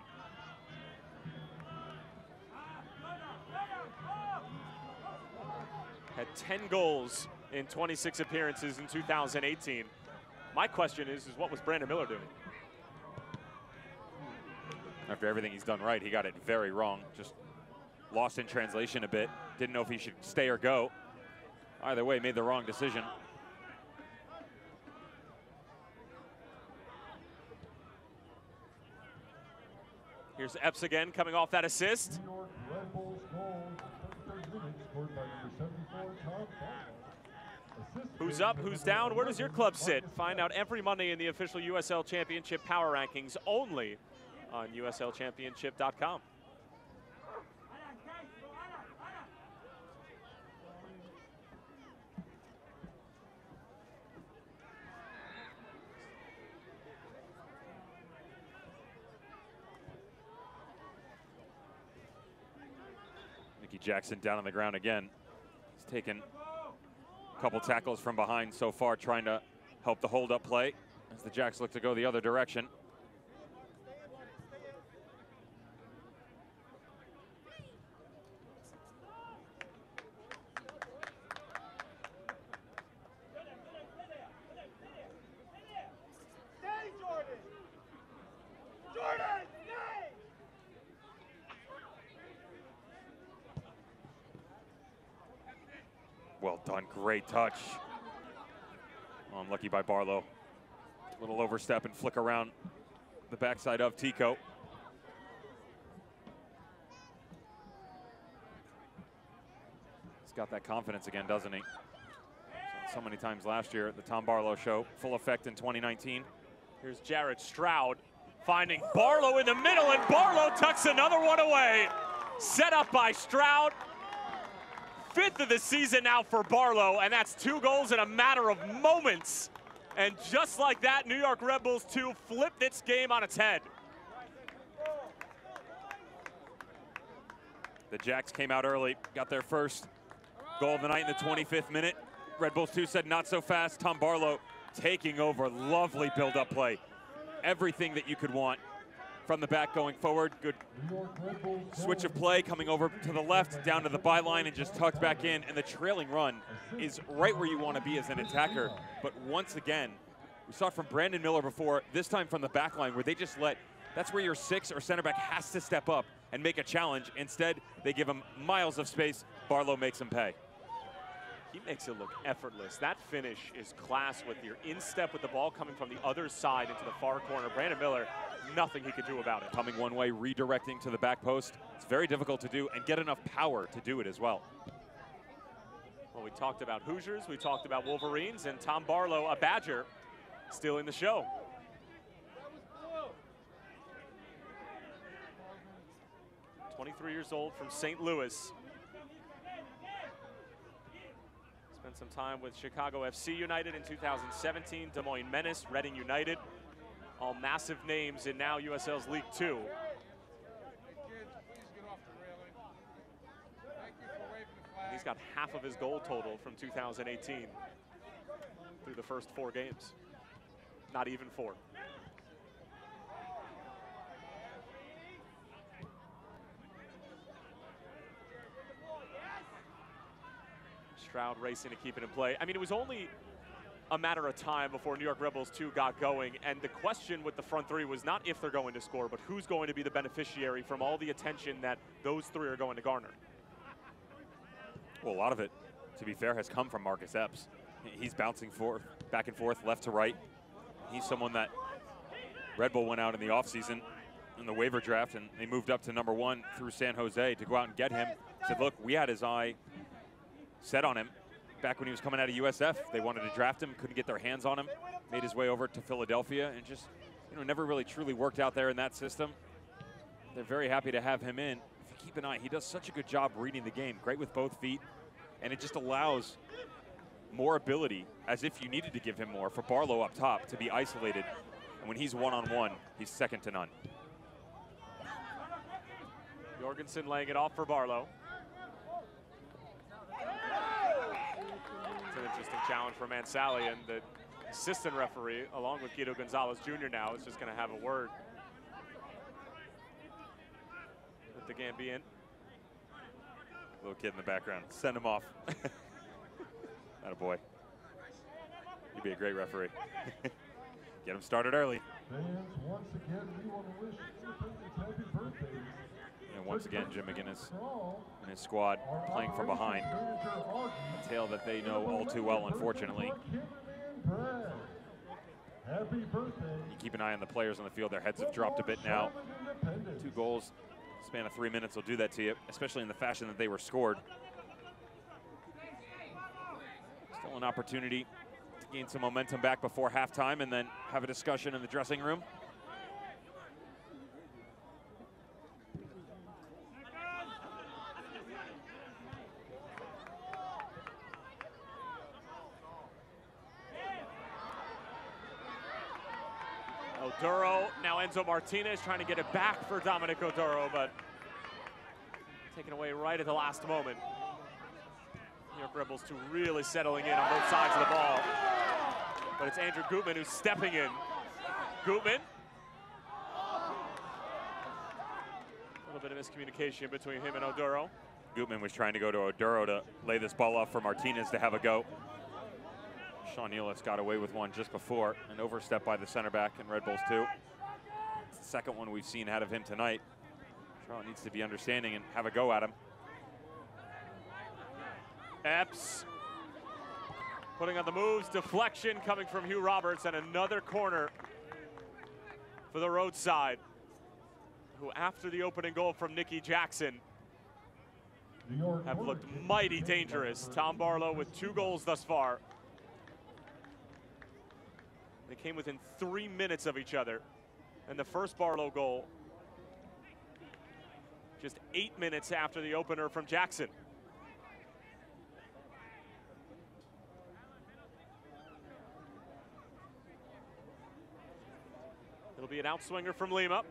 Had 10 goals in 26 appearances in 2018. My question is what was Brandon Miller doing? After everything he's done right, he got it very wrong. Just lost in translation a bit. Didn't know if he should stay or go. Either way, made the wrong decision. Here's Epps again, coming off that assist. New York Red Bulls goal, 33 minutes, scored by number 74, Tom Barlow. Who's up, who's down, where does your club sit? Find out every Monday in the official USL Championship Power Rankings only on USLChampionship.com. Jackson down on the ground again. He's taken a couple tackles from behind so far, trying to help the hold-up play as the Jacks look to go the other direction. Well done, great touch. Oh, unlucky by Barlow. Little overstep and flick around the backside of Tico. He's got that confidence again, doesn't he? So many times last year at the Tom Barlow show, full effect in 2019. Here's Jared Stroud finding Barlow in the middle, and Barlow tucks another one away. Set up by Stroud. 5th of the season now for Barlow, and that's 2 goals in a matter of moments. And just like that, New York Red Bulls 2 flipped its game on its head. The Jacks came out early, got their first goal of the night in the 25th minute. Red Bulls 2 said not so fast. Tom Barlow taking over, lovely build-up play. Everything that you could want from the back going forward. Good switch of play coming over to the left, down to the byline, and just tucked back in. And the trailing run is right where you want to be as an attacker. But once again, we saw it from Brandon Miller before, this time from the back line, where they just that's where your 6 or center back has to step up and make a challenge. Instead, they give him miles of space. Barlow makes him pay. He makes it look effortless. That finish is class with your instep with the ball coming from the other side into the far corner. Brandon Miller, nothing he could do about it. Coming one way, redirecting to the back post. It's very difficult to do and get enough power to do it as well. Well, we talked about Hoosiers, we talked about Wolverines, and Tom Barlow, a Badger, stealing the show. "23 years old from St. Louis. Spent some time with Chicago FC United in 2017, Des Moines Menace, Reading United. All massive names in now USL's League 2. And he's got half of his goal total from 2018 through the first 4 games. Not even 4. Stroud racing to keep it in play. I mean, it was only a matter of time before New York Red Bulls 2 got going, and the question with the front 3 was not if they're going to score, but who's going to be the beneficiary from all the attention that those 3 are going to garner. Well, a lot of it, to be fair, has come from Marcus Epps. He's bouncing back and forth, left to right. He's someone that Red Bull went out in the offseason in the waiver draft, and they moved up to #1 through San Jose to go out and get him. Said, look, we had his eye set on him back when he was coming out of USF. They wanted to draft him, couldn't get their hands on him. Made his way over to Philadelphia and just, never really truly worked out there in that system. They're very happy to have him in. If you keep an eye, he does such a good job reading the game. Great with both feet, and it just allows more ability, as if you needed to give him more, for Barlow up top to be isolated. And when he's one-on-one, he's second to none. Jorgensen laying it off for Barlow. It's an interesting challenge for Mansally, and the assistant referee, along with Guido Gonzalez Jr. now, is just going to have a word with the Gambian. Little kid in the background. Send him off. Attaboy. You'd be a great referee. Get him started early. Fans, once again, we want to wish Independence happy birthday. And once again, Jim McGinnis and his squad playing from behind. A tale that they know all too well, unfortunately. Happy birthday. You keep an eye on the players on the field. Their heads have dropped a bit now. 2 goals, span of 3 minutes will do that to you, especially in the fashion that they were scored. Still an opportunity to gain some momentum back before halftime and then have a discussion in the dressing room. Oduro, now Enzo Martinez trying to get it back for Dominic Oduro, but taken away right at the last moment. New York Rebels two really settling in on both sides of the ball. But it's Andrew Gutman who's stepping in. Gutman. A little bit of miscommunication between him and Oduro. Gutman was trying to go to Oduro to lay this ball off for Martinez to have a go. Sean Nealis got away with one just before, an overstep by the center back in Red Bulls 2. It's the second one we've seen out of him tonight. Charlotte needs to be understanding and have a go at him. Epps putting on the moves, deflection coming from Hugh Roberts, and another corner for the roadside, who after the opening goal from Nicky Jackson have looked mighty dangerous. Tom Barlow with 2 goals thus far. They came within 3 minutes of each other. And the first Barlow goal just 8 minutes after the opener from Jackson. It'll be an outswinger from Lima.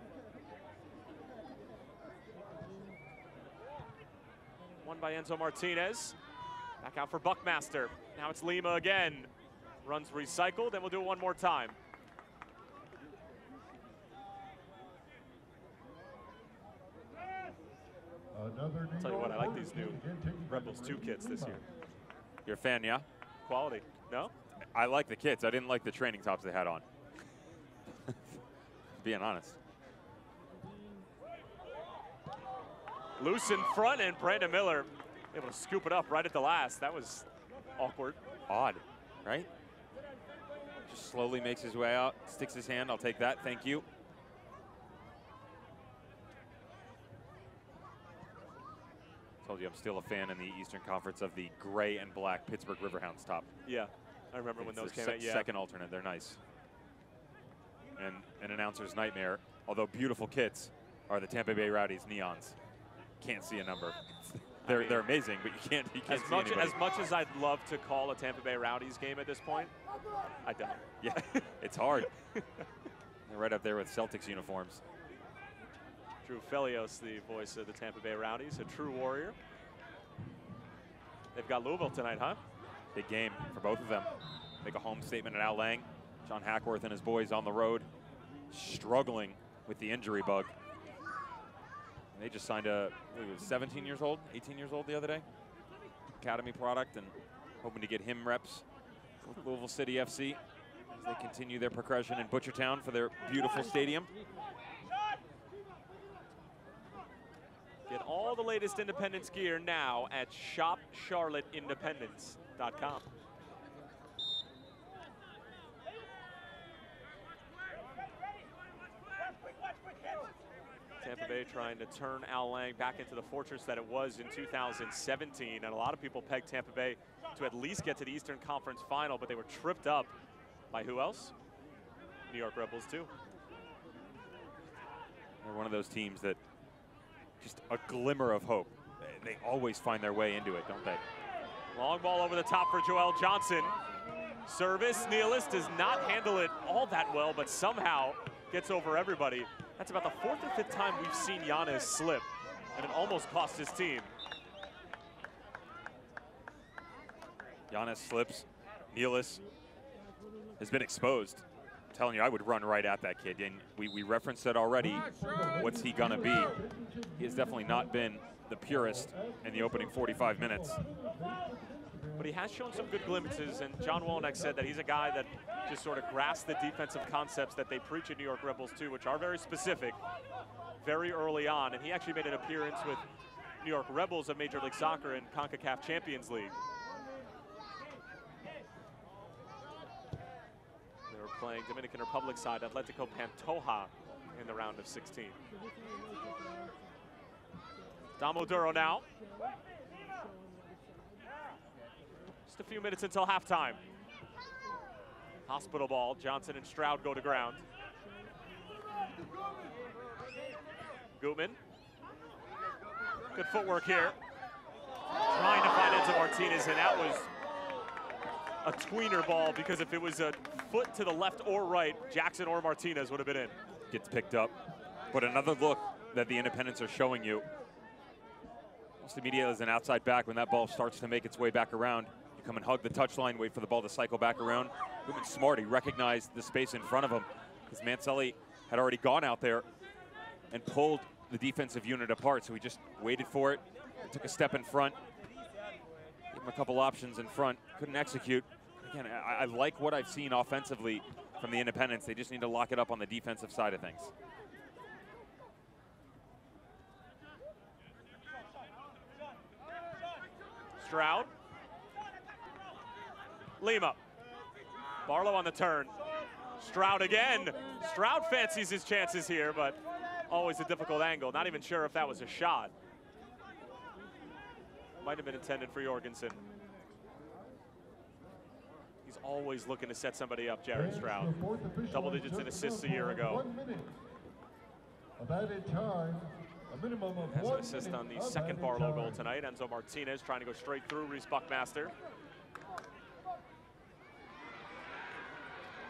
Won by Enzo Martinez. Back out for Buckmaster. Now it's Lima again. Runs recycled, and we'll do it one more time. I'll tell you what, I like these new Rebels 2 kits this year. You're a fan, yeah? Quality, no? I like the kits. I didn't like the training tops they had on. Being honest. Loose in front, and Brandon Miller able to scoop it up right at the last. That was awkward. Odd, right? Just slowly makes his way out, sticks his hand. I'll take that, thank you. Told you I'm still a fan in the Eastern Conference of the gray and black Pittsburgh Riverhounds top. Yeah, I remember when those came out. Yeah. Second alternate, they're nice. And an announcer's nightmare, although beautiful kits, are the Tampa Bay Rowdies neons. Can't see a number. They're amazing, but you can't see anybody. As much as I'd love to call a Tampa Bay Rowdies game at this point, I don't. Yeah, it's hard. They're right up there with Celtics uniforms. Drew Felios, the voice of the Tampa Bay Rowdies, a true warrior. They've got Louisville tonight, huh? Big game for both of them. Make a home statement at Al Lang. John Hackworth and his boys on the road, struggling with the injury bug. And they just signed a, he was 17 years old, 18 years old the other day. Academy product, and hoping to get him reps with Louisville City FC as they continue their progression in Butchertown for their beautiful stadium. Get all the latest Independence gear now at shopcharlotteindependence.com. Tampa Bay trying to turn Al Lang back into the fortress that it was in 2017. And a lot of people pegged Tampa Bay to at least get to the Eastern Conference Final, but they were tripped up by who else? New York Rebels too. They're one of those teams that just a glimmer of hope. They always find their way into it, don't they? Long ball over the top for Joel Johnson. Service, Nealis does not handle it all that well, but somehow gets over everybody. That's about the 4th or 5th time we've seen Giannis slip, and it almost cost his team. Giannis slips. Nealis has been exposed. I'm telling you, I would run right at that kid. And we referenced it already. What's he gonna be? He has definitely not been the purest in the opening 45 minutes. But he has shown some good glimpses, and John Wolenek said that he's a guy that just sort of grasps the defensive concepts that they preach at New York Rebels too, which are very specific, very early on. And he actually made an appearance with New York Rebels of Major League Soccer in CONCACAF Champions League. They were playing Dominican Republic side Atletico Pantoja in the round of 16. Dom Oduro now. Just a few minutes until halftime. Hospital ball. Johnson and Stroud go to ground. Gutman. Good footwork here. Trying to find Enzo Martinez, and that was a tweener ball, because if it was a foot to the left or right, Jackson or Martinez would have been in. Gets picked up. But another look that the Independents are showing you. Almost immediately as an outside back, when that ball starts to make its way back around, you come and hug the touchline, wait for the ball to cycle back around. Gutman's smart. He recognized the space in front of him, because Mancelli had already gone out there and pulled the defensive unit apart, so he just waited for it. He took a step in front. Gave him a couple options in front. Couldn't execute. Again, I like what I've seen offensively from the Independents. They just need to lock it up on the defensive side of things. Stroud. Lima. Barlow on the turn. Stroud again. Stroud fancies his chances here, but always a difficult angle. Not even sure if that was a shot. Might have been intended for Jorgensen. He's always looking to set somebody up, Jared Stroud. Double digits in assists a year ago. 1 minute of added time. A minimum of Has 1 an assist minute on the of second added Barlow time. goal tonight. Enzo Martinez trying to go straight through Reese Buckmaster.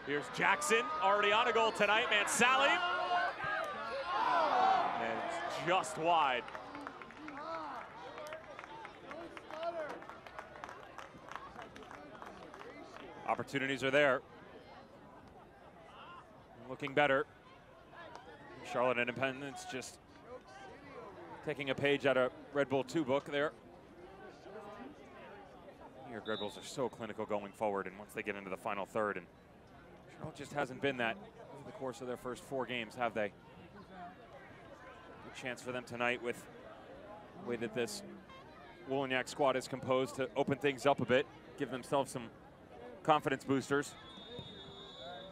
Here's Jackson, already on a goal tonight. Mancelli. And it's just wide. Opportunities are there. Looking better. Charlotte Independents just taking a page out of Red Bull 2 book there. New York Red Bulls are so clinical going forward, and once they get into the final third, and Charlotte just hasn't been that over the course of their first 4 games, have they? Good chance for them tonight with the way that this Woolagnac squad is composed to open things up a bit, give themselves some confidence boosters.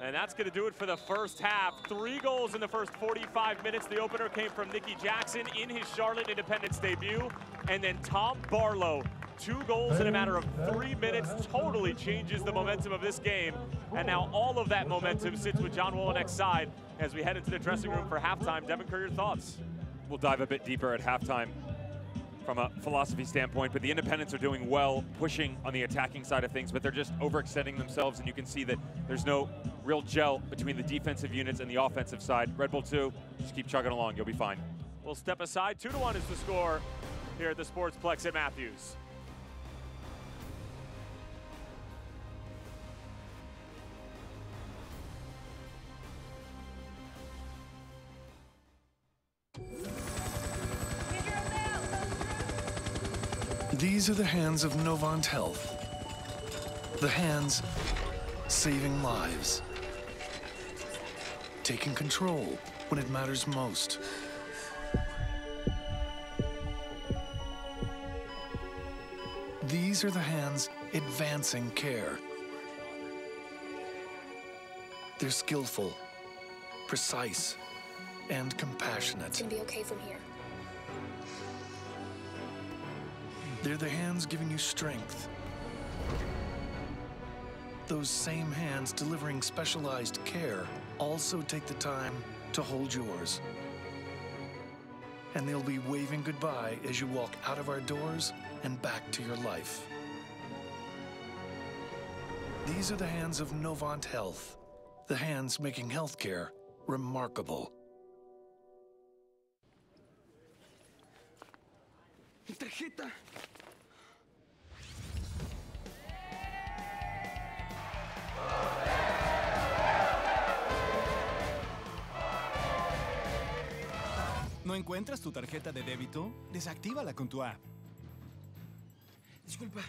And that's going to do it for the first half. 3 goals in the first 45 minutes. The opener came from Nicky Jackson in his Charlotte Independence debut. And then Tom Barlow, 2 goals in a matter of 3 minutes, totally changes the momentum of this game. And now all of that momentum sits with John Wolanek's side as we head into the dressing room for halftime. Devin Kerr, your thoughts? We'll dive a bit deeper at halftime from a philosophy standpoint, but the Independents are doing well, pushing on the attacking side of things, but they're just overextending themselves, and you can see that there's no real gel between the defensive units and the offensive side. Red Bull 2, just keep chugging along, you'll be fine. We'll step aside. 2-1 is the score here at the Sportsplex at Matthews. These are the hands of Novant Health. The hands saving lives. Taking control when it matters most. These are the hands advancing care. They're skillful, precise, and compassionate. It's gonna be okay from here. They're the hands giving you strength. Those same hands delivering specialized care also take the time to hold yours. And they'll be waving goodbye as you walk out of our doors and back to your life. These are the hands of Novant Health, the hands making healthcare remarkable. Mi tarjeta. ¿No encuentras tu tarjeta de débito? Desactívala con tu app. Disculpa,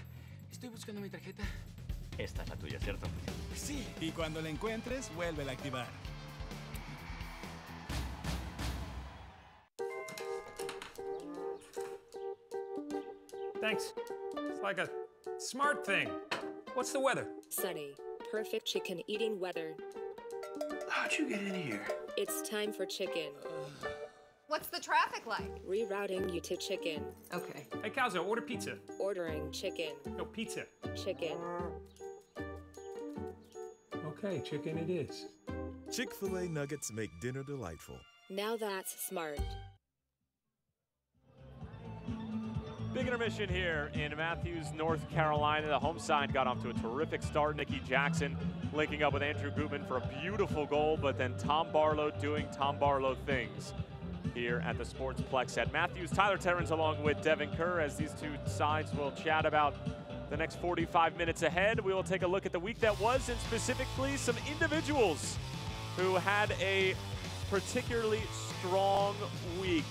estoy buscando mi tarjeta. Esta es la tuya, ¿cierto? Sí. Y cuando la encuentres, vuélvela a activar. Thanks. It's like a smart thing. What's the weather? Sunny. Perfect chicken eating weather. How'd you get in here? It's time for chicken. What's the traffic like? Rerouting you to chicken. Okay. Hey, Calzo, order pizza. Ordering chicken. No, pizza. Chicken. Okay, chicken it is. Chick-fil-A nuggets make dinner delightful. Now that's smart. Big intermission here in Matthews, North Carolina. The home side got off to a terrific start. Nikki Jackson linking up with Andrew Gutman for a beautiful goal, but then Tom Barlow doing Tom Barlow things here at the Sportsplex at Matthews. Tyler Terrence along with Devin Kerr as these two sides will chat about the next 45 minutes ahead. We will take a look at the week that was and specifically some individuals who had a particularly strong week.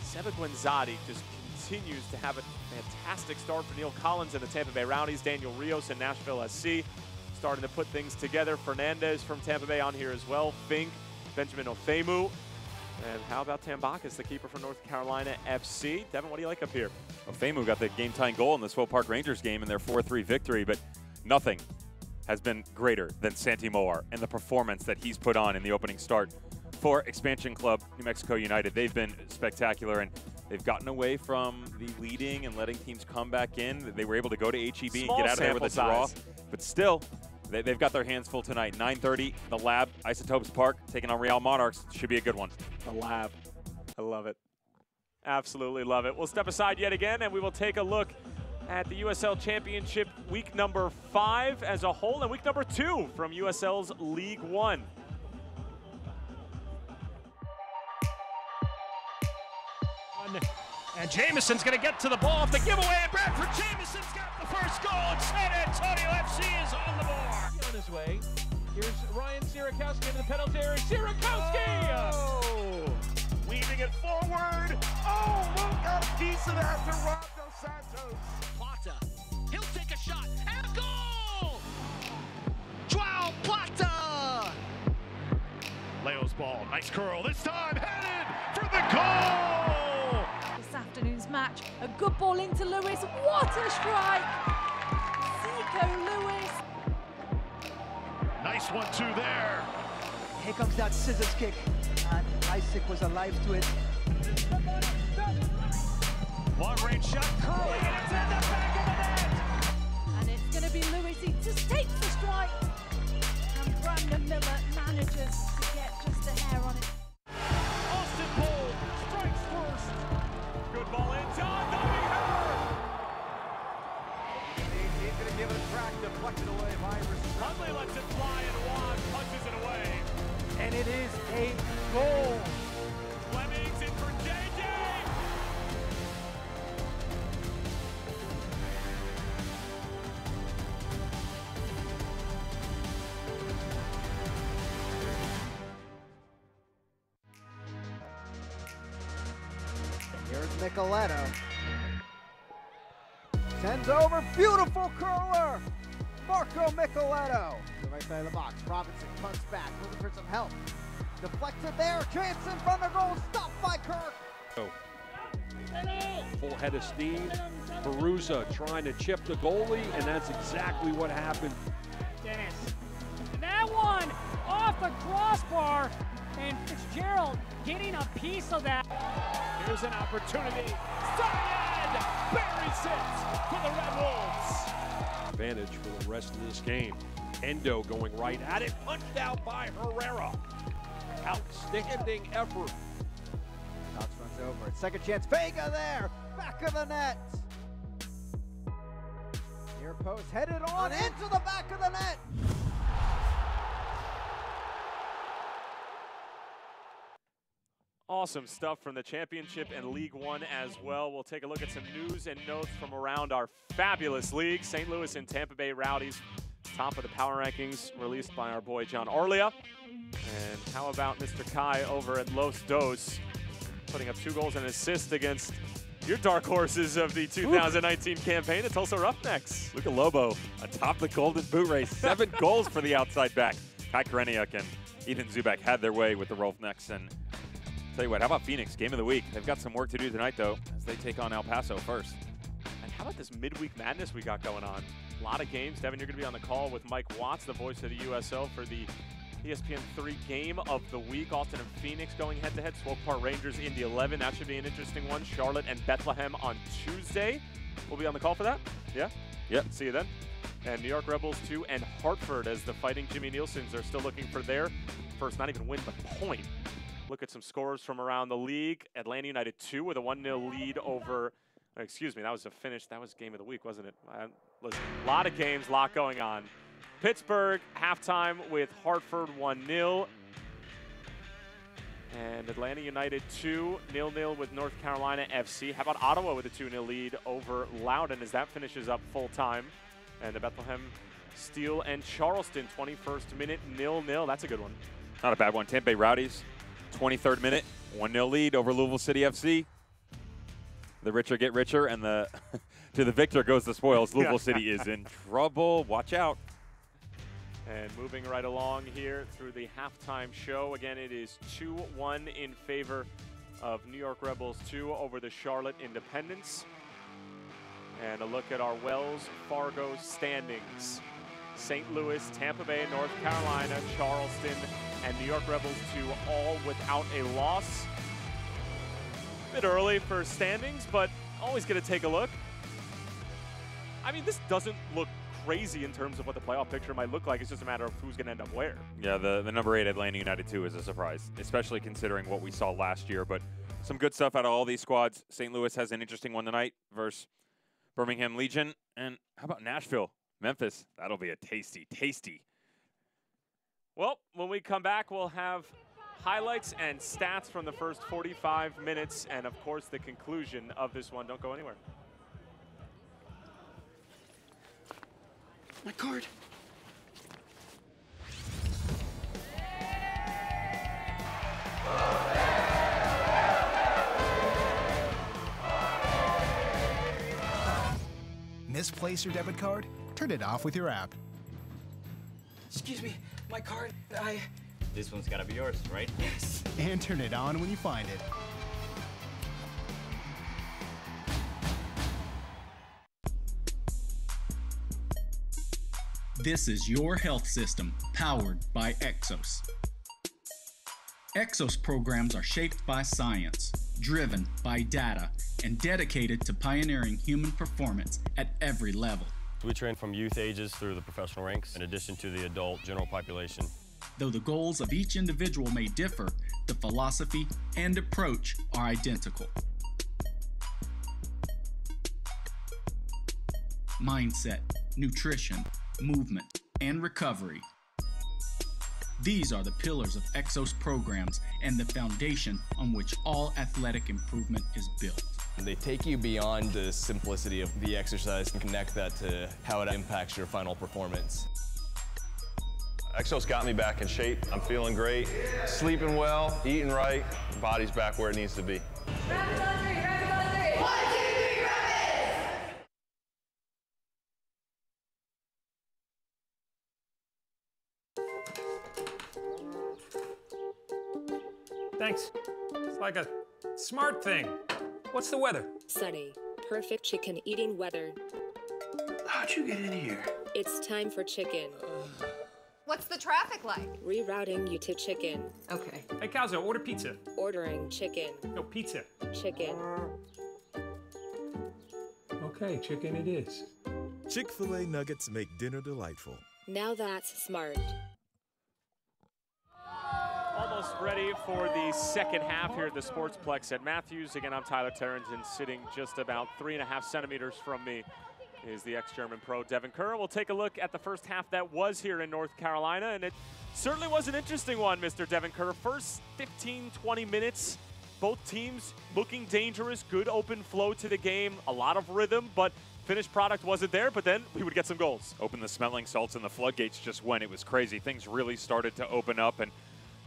Seba Guenzati just continues to have a fantastic start for Neil Collins and the Tampa Bay Rowdies. Daniel Rios and Nashville SC starting to put things together. Fernandez from Tampa Bay on here as well. Fink, Benjamin Ofemu. And how about Tambakis, the keeper from North Carolina FC? Devin, what do you like up here? Ofemu got the game-tying goal in the Swope Park Rangers game in their 4-3 victory, but nothing has been greater than Santi Moar and the performance that he's put on in the opening start for expansion club New Mexico United. They've been spectacular, and they've gotten away from the leading and letting teams come back in. They were able to go to HEB and get out of there with a draw, but still, they've got their hands full tonight. 9:30, the Lab, Isotopes Park, taking on Real Monarchs. Should be a good one. The Lab. I love it. Absolutely love it. We'll step aside yet again, and we will take a look at the USL Championship week number 5 as a whole, and week number 2 from USL's League One. And Jameson's going to get to the ball off the giveaway, and Bradford Jameson's got the first goal, and San Antonio FC is on the board. On his way. Here's Ryan Sierakowski into the penalty area. Sierakowski! Oh! Weaving it forward. Oh, look, got a piece of that to Rob Dos Santos. Plata. He'll take a shot, and a goal! Joao Plata! Leo's ball, nice curl, this time headed for the goal! This afternoon's match, a good ball into Lewis. What a strike! Zico Lewis. Nice 1-2 there. Here comes that scissors kick, and Isaac was alive to it. Long range shot, curling, and it's in the back of the net. And it's going to be Lewis. He just takes the strike. And Brandon Miller manages to get just a hair on it. Austin Cole strikes first. Good ball in. John Dobby Hepburn. He's going to give it a crack, deflected away by Huntley lets it fly, and Watt punches it away. And it is a goal. Fleming's in for JJ. Here's Micheletto. Sends over, beautiful curler! Marco Micheletto. To the right side of the box. Robinson cuts back, looking for some help. Deflected there, chance in front of goal, stopped by Kirk. Full head of steam. Perusa trying to chip the goalie, and that's exactly what happened. Dennis. And that one off the crossbar, and Fitzgerald getting a piece of that. Here's an opportunity. Syed buries it for the Red Wolves. Advantage for the rest of this game. Endo going right at it, punched out by Herrera. Outstanding effort. Cox runs over it. Second chance, Vega there, back of the net. Near post, headed on into the back of the net. Awesome stuff from the championship and League One as well. We'll take a look at some news and notes from around our fabulous league. St. Louis and Tampa Bay Rowdies, top of the power rankings released by our boy John Arlia. And how about Mr. Kai over at Los Dos, putting up 2 goals and an assist against your dark horses of the 2019 campaign, the Tulsa Roughnecks. Luka Lobo atop the Golden Boot race. 7 goals for the outside back. Kai Koreniuk and Ethan Zubak had their way with the Roughnecks. And tell you what, how about Phoenix? Game of the week. They've got some work to do tonight, though, as they take on El Paso first. And how about this midweek madness we got going on? A lot of games. Devin, you're going to be on the call with Mike Watts, the voice of the USL, for the ESPN 3 game of the week. Austin and Phoenix going head-to-head. Swope Park Rangers in the 11. That should be an interesting one. Charlotte and Bethlehem on Tuesday. We'll be on the call for that? Yeah? Yep. See you then. And New York Rebels 2 and Hartford as the Fighting Jimmy Nielsen's are still looking for their first, not even win, but point. Look at some scores from around the league. Atlanta United 2 with a 1-0 lead over, excuse me, that was a finish. That was game of the week, wasn't it? Listen, a lot of games, a lot going on. Pittsburgh, halftime with Hartford 1-0. And Atlanta United 2, 0-0 with North Carolina FC. How about Ottawa with a 2-0 lead over Loudoun as that finishes up full time? And the Bethlehem Steel and Charleston, 21st minute, 0-0. That's a good one. Not a bad one. Tampa Bay Rowdies, 23rd minute, 1-0 lead over Louisville City FC. The richer get richer, and the to the victor goes the spoils. Louisville City is in trouble. Watch out. And moving right along here through the halftime show. Again, it is 2-1 in favor of New York Rebels 2 over the Charlotte Independents. And a look at our Wells Fargo standings. St. Louis, Tampa Bay, North Carolina, Charleston, and New York Rebels 2 all without a loss. Bit early for standings, but always going to take a look. I mean, this doesn't look crazy in terms of what the playoff picture might look like. It's just a matter of who's going to end up where. Yeah, the number 8 Atlanta United 2 is a surprise, especially considering what we saw last year. But some good stuff out of all these squads. St. Louis has an interesting one tonight versus Birmingham Legion. And how about Nashville? Memphis, that'll be a tasty, tasty. Well, when we come back, we'll have highlights and stats from the first 45 minutes and, of course, the conclusion of this one. Don't go anywhere. My card. Misplace your debit card? Turn it off with your app. Excuse me, my card. This one's gotta be yours, right? Yes. And turn it on when you find it. This is your health system, powered by Exos. Exos programs are shaped by science, driven by data, and dedicated to pioneering human performance at every level. We train from youth ages through the professional ranks, in addition to the adult general population. Though the goals of each individual may differ, the philosophy and approach are identical. Mindset, nutrition, movement, and recovery. These are the pillars of Exos programs and the foundation on which all athletic improvement is built. They take you beyond the simplicity of the exercise and connect that to how it impacts your final performance. Exos got me back in shape. I'm feeling great, sleeping well, eating right, body's back where it needs to be. Rapids on 3, rapids on 3. 1, 2, 3, rapids! Thanks. It's like a smart thing. What's the weather? Sunny. Perfect chicken eating weather. How'd you get in here? It's time for chicken. What's the traffic like? Rerouting you to chicken. Okay. Hey, Calzo, order pizza. Ordering chicken. No, pizza. Chicken. Okay, chicken it is. Chick-fil-A nuggets make dinner delightful. Now that's smart. Almost ready for the second half here at the Sportsplex at Matthews. Again, I'm Tyler Terrington, sitting just about 3.5 centimeters from me is the ex-German pro Devin Kerr. We'll take a look at the first half that was here in North Carolina, and it certainly was an interesting one, Mr. Devin Kerr. First 15, 20 minutes, both teams looking dangerous, good open flow to the game, a lot of rhythm, but finished product wasn't there, but then we would get some goals. Open the smelling salts and the floodgates just went. It was crazy. Things really started to open up, and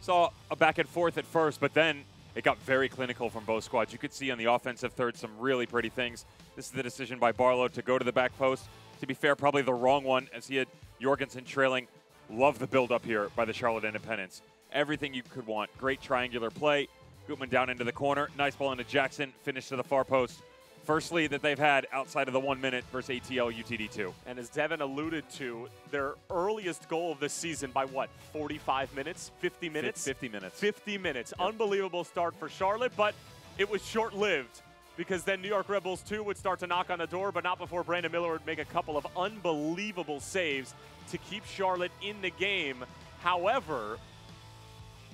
saw a back and forth at first, but then it got very clinical from both squads. You could see on the offensive third some really pretty things. This is the decision by Barlow to go to the back post. To be fair, probably the wrong one, as he had Jorgensen trailing. Love the build-up here by the Charlotte Independents. Everything you could want. Great triangular play. Gutman down into the corner. Nice ball into Jackson. Finish to the far post. First lead that they've had outside of the 1 minute versus ATL UTD2. And as Devin alluded to, their earliest goal of the season by what, 45 minutes, 50 minutes? 50 minutes. 50 minutes. Yep. Unbelievable start for Charlotte, but it was short-lived because then New York Rebels 2 would start to knock on the door, but not before Brandon Miller would make a couple of unbelievable saves to keep Charlotte in the game. However,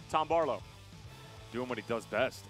Tom Barlow doing what he does best.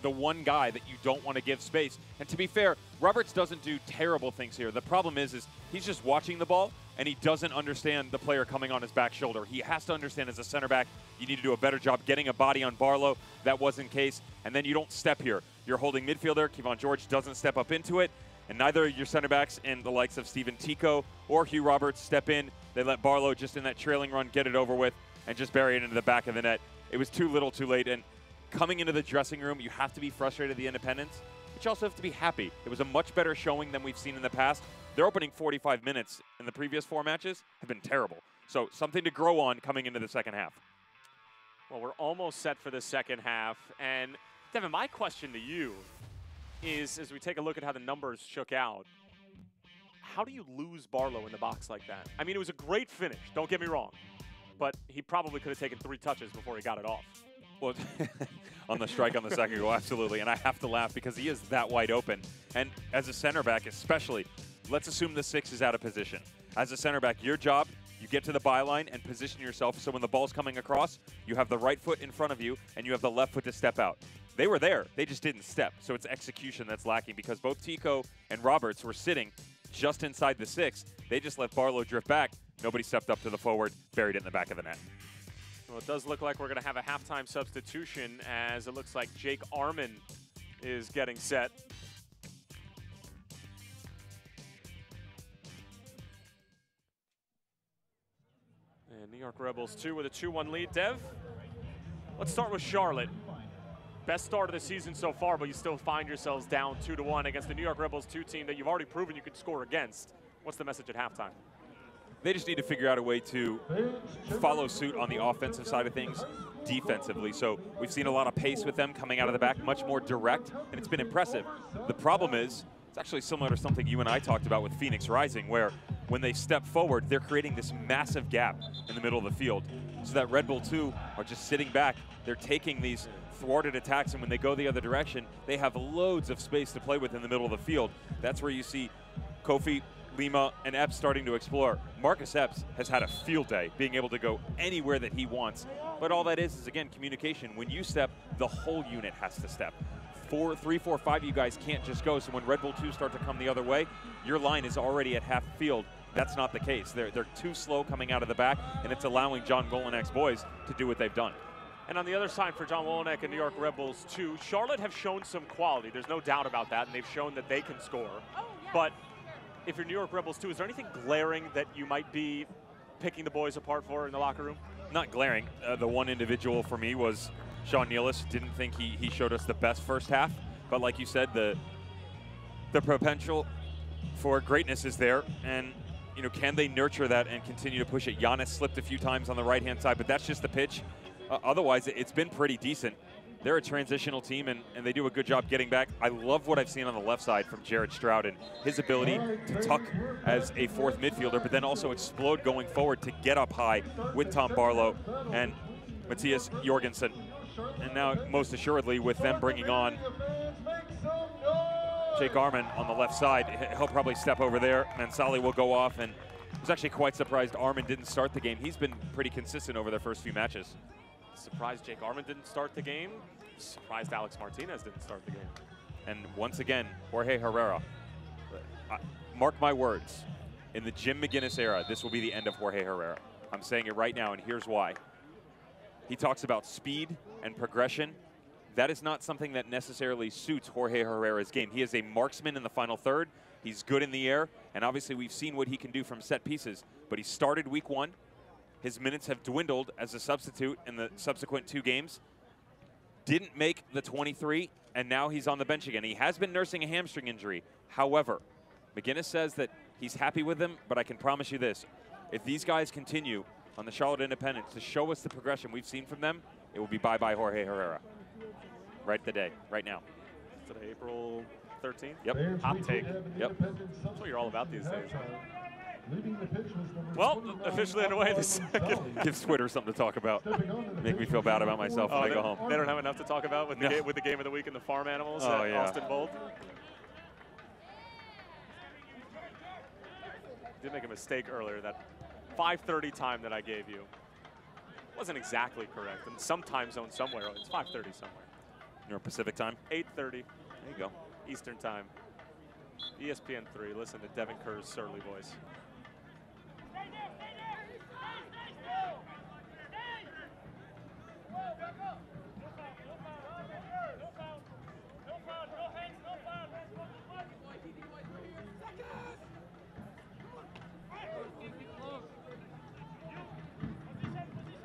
The one guy that you don't want to give space. And to be fair, Roberts doesn't do terrible things here. The problem is he's just watching the ball, and he doesn't understand the player coming on his back shoulder. He has to understand as a center back, you need to do a better job getting a body on Barlow. That wasn't the case. And then you don't step here. You're holding midfielder. Kevon George doesn't step up into it. And neither your center backs and the likes of Steven Tico or Hugh Roberts step in. They let Barlow just in that trailing run get it over with and just bury it into the back of the net. It was too little too late. And coming into the dressing room, you have to be frustrated at the Independents, but you also have to be happy. It was a much better showing than we've seen in the past. Their opening 45 minutes in the previous 4 matches have been terrible. So something to grow on coming into the second half. Well, we're almost set for the second half. And Devin, my question to you is, as we take a look at how the numbers shook out, how do you lose Barlow in the box like that? I mean, it was a great finish, don't get me wrong, but he probably could have taken 3 touches before he got it off. Well, on the strike on the second goal, absolutely. And I have to laugh because he is that wide open. And as a center back especially, let's assume the 6 is out of position. As a center back, your job, you get to the byline and position yourself so when the ball's coming across, you have the right foot in front of you and you have the left foot to step out. They were there. They just didn't step. So it's execution that's lacking because both Tico and Roberts were sitting just inside the 6. They just let Barlow drift back. Nobody stepped up to the forward, buried it in the back of the net. Well, it does look like we're going to have a halftime substitution as it looks like Jake Arman is getting set. And New York Rebels 2 with a 2-1 lead. Dev, let's start with Charlotte. Best start of the season so far, but you still find yourselves down 2-1 against the New York Rebels 2 team that you've already proven you could score against. What's the message at halftime? They just need to figure out a way to follow suit on the offensive side of things defensively. So we've seen a lot of pace with them coming out of the back, much more direct, and it's been impressive. The problem is, it's actually similar to something you and I talked about with Phoenix Rising, where when they step forward, they're creating this massive gap in the middle of the field. So that Red Bull 2 are just sitting back. They're taking these thwarted attacks, and when they go the other direction, they have loads of space to play with in the middle of the field. That's where you see Kofi, Lima, and Epps starting to explore. Marcus Epps has had a field day, being able to go anywhere that he wants. But all that is again, communication. When you step, the whole unit has to step. 3, 4, 5, you guys can't just go. So when Red Bull 2 start to come the other way, your line is already at half field. That's not the case. They're too slow coming out of the back, and it's allowing John Wolinek's boys to do what they've done. And on the other side for John Wolynek and New York Rebels 2, Charlotte have shown some quality. There's no doubt about that, and they've shown that they can score. But if you're New York Rebels 2, is there anything glaring that you might be picking the boys apart for in the locker room? Not glaring. The one individual for me was Sean Nealis. Didn't think he showed us the best first half. But like you said, the potential for greatness is there. And, you know, can they nurture that and continue to push it? Giannis slipped a few times on the right-hand side, but that's just the pitch. Otherwise, it's been pretty decent. They're a transitional team, and they do a good job getting back. I love what I've seen on the left side from Jared Stroud and his ability to tuck as a 4th midfielder, but then also explode going forward to get up high with Tom Barlow and Matthias Jorgensen. And now, most assuredly, with them bringing on Jake Arman on the left side, he'll probably step over there. Mansali will go off, and I was actually quite surprised Arman didn't start the game. He's been pretty consistent over their first few matches. Surprised Jake Arman didn't start the game. Surprised Alex Martinez didn't start the game. And once again, Jorge Herrera. Mark my words, in the Jim McGinnis era, this will be the end of Jorge Herrera. I'm saying it right now, and here's why. He talks about speed and progression. That is not something that necessarily suits Jorge Herrera's game. He is a marksman in the final third. He's good in the air, and obviously we've seen what he can do from set pieces. But he started week 1. His minutes have dwindled as a substitute in the subsequent 2 games. Didn't make the 23, and now he's on the bench again. He has been nursing a hamstring injury. However, McGinnis says that he's happy with him, but I can promise you this. If these guys continue on the Charlotte Independents to show us the progression we've seen from them, it will be bye-bye Jorge Herrera. Right today, right now. Today, April 13th? Yep. Hot take. Yep. That's what you're all about these days. Well, officially underway the second. Gives Twitter something to talk about. Make me feel bad about myself when I go home. They don't have enough to talk about with the game of the week and the farm animals at Austin Bolt. Did make a mistake earlier. That 5:30 time that I gave you wasn't exactly correct. In some time zone somewhere, it's 5:30 somewhere. You're Pacific time? 8:30. There you go. Eastern time. ESPN 3. Listen to Devin Kerr's surly voice.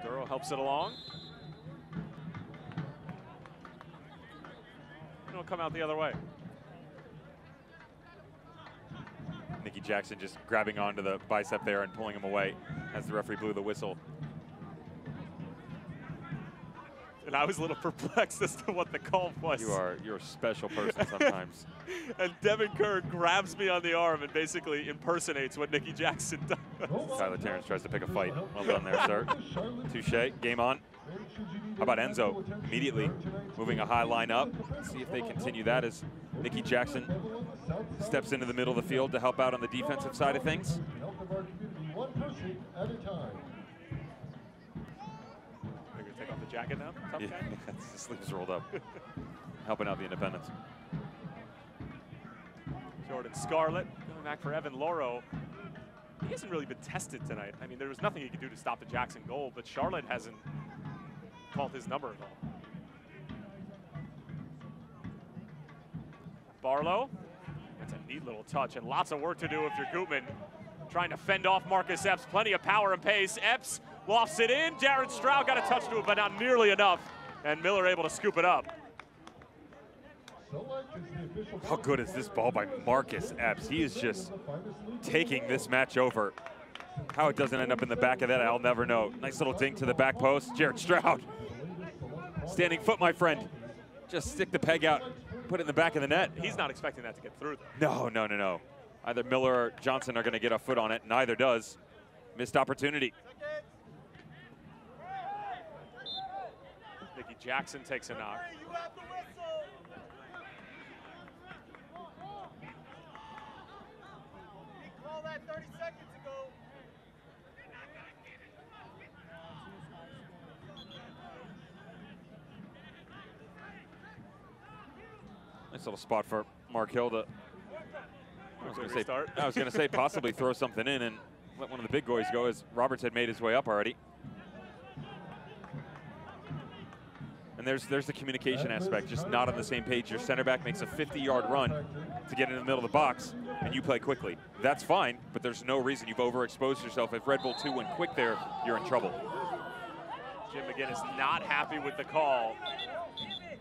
Duro helps it along. It'll come out the other way. Nicky Jackson just grabbing onto the bicep there and pulling him away as the referee blew the whistle. And I was a little perplexed as to what the call was. You're a special person sometimes. And Devin Kerr grabs me on the arm and basically impersonates what Nicky Jackson does. Tyler Terrence tries to pick a fight. Well done there, sir. Touche. Game on. How about Enzo immediately moving a high line up? See if they continue that as Nicky Jackson steps into the middle of the field to help out on the defensive side of things. Take off the jacket now? Yeah, the sleeves rolled up. Helping out the independents. Jordan Scarlett going back for Evan Loro. He hasn't really been tested tonight. I mean, there was nothing he could do to stop the Jackson goal, but Charlotte hasn't called his number at all. Barlow, that's a neat little touch and lots of work to do if you're Gutman. Trying to fend off Marcus Epps, plenty of power and pace. Epps lofts it in. Jared Stroud got a touch to it, but not nearly enough. And Miller able to scoop it up. How good is this ball by Marcus Epps? He is just taking this match over. How it doesn't end up in the back of that, I'll never know. Nice little dink to the back post. Jared Stroud. Standing foot, my friend. Just stick the peg out, put it in the back of the net. He's not expecting that to get through, though. No. Either Miller or Johnson are going to get a foot on it. Neither does. Missed opportunity. Nicky Jackson takes a knock. Call that 30 seconds ago. Nice little spot for Mark Hill to, I was going to say possibly throw something in and let one of the big boys go, as Roberts had made his way up already. And there's the communication aspect, just not on the same page. Your center back makes a 50-yard run to get in the middle of the box, and you play quickly. That's fine, but there's no reason you've overexposed yourself. If Red Bull 2 went quick there, you're in trouble. Jim McGinnis not happy with the call,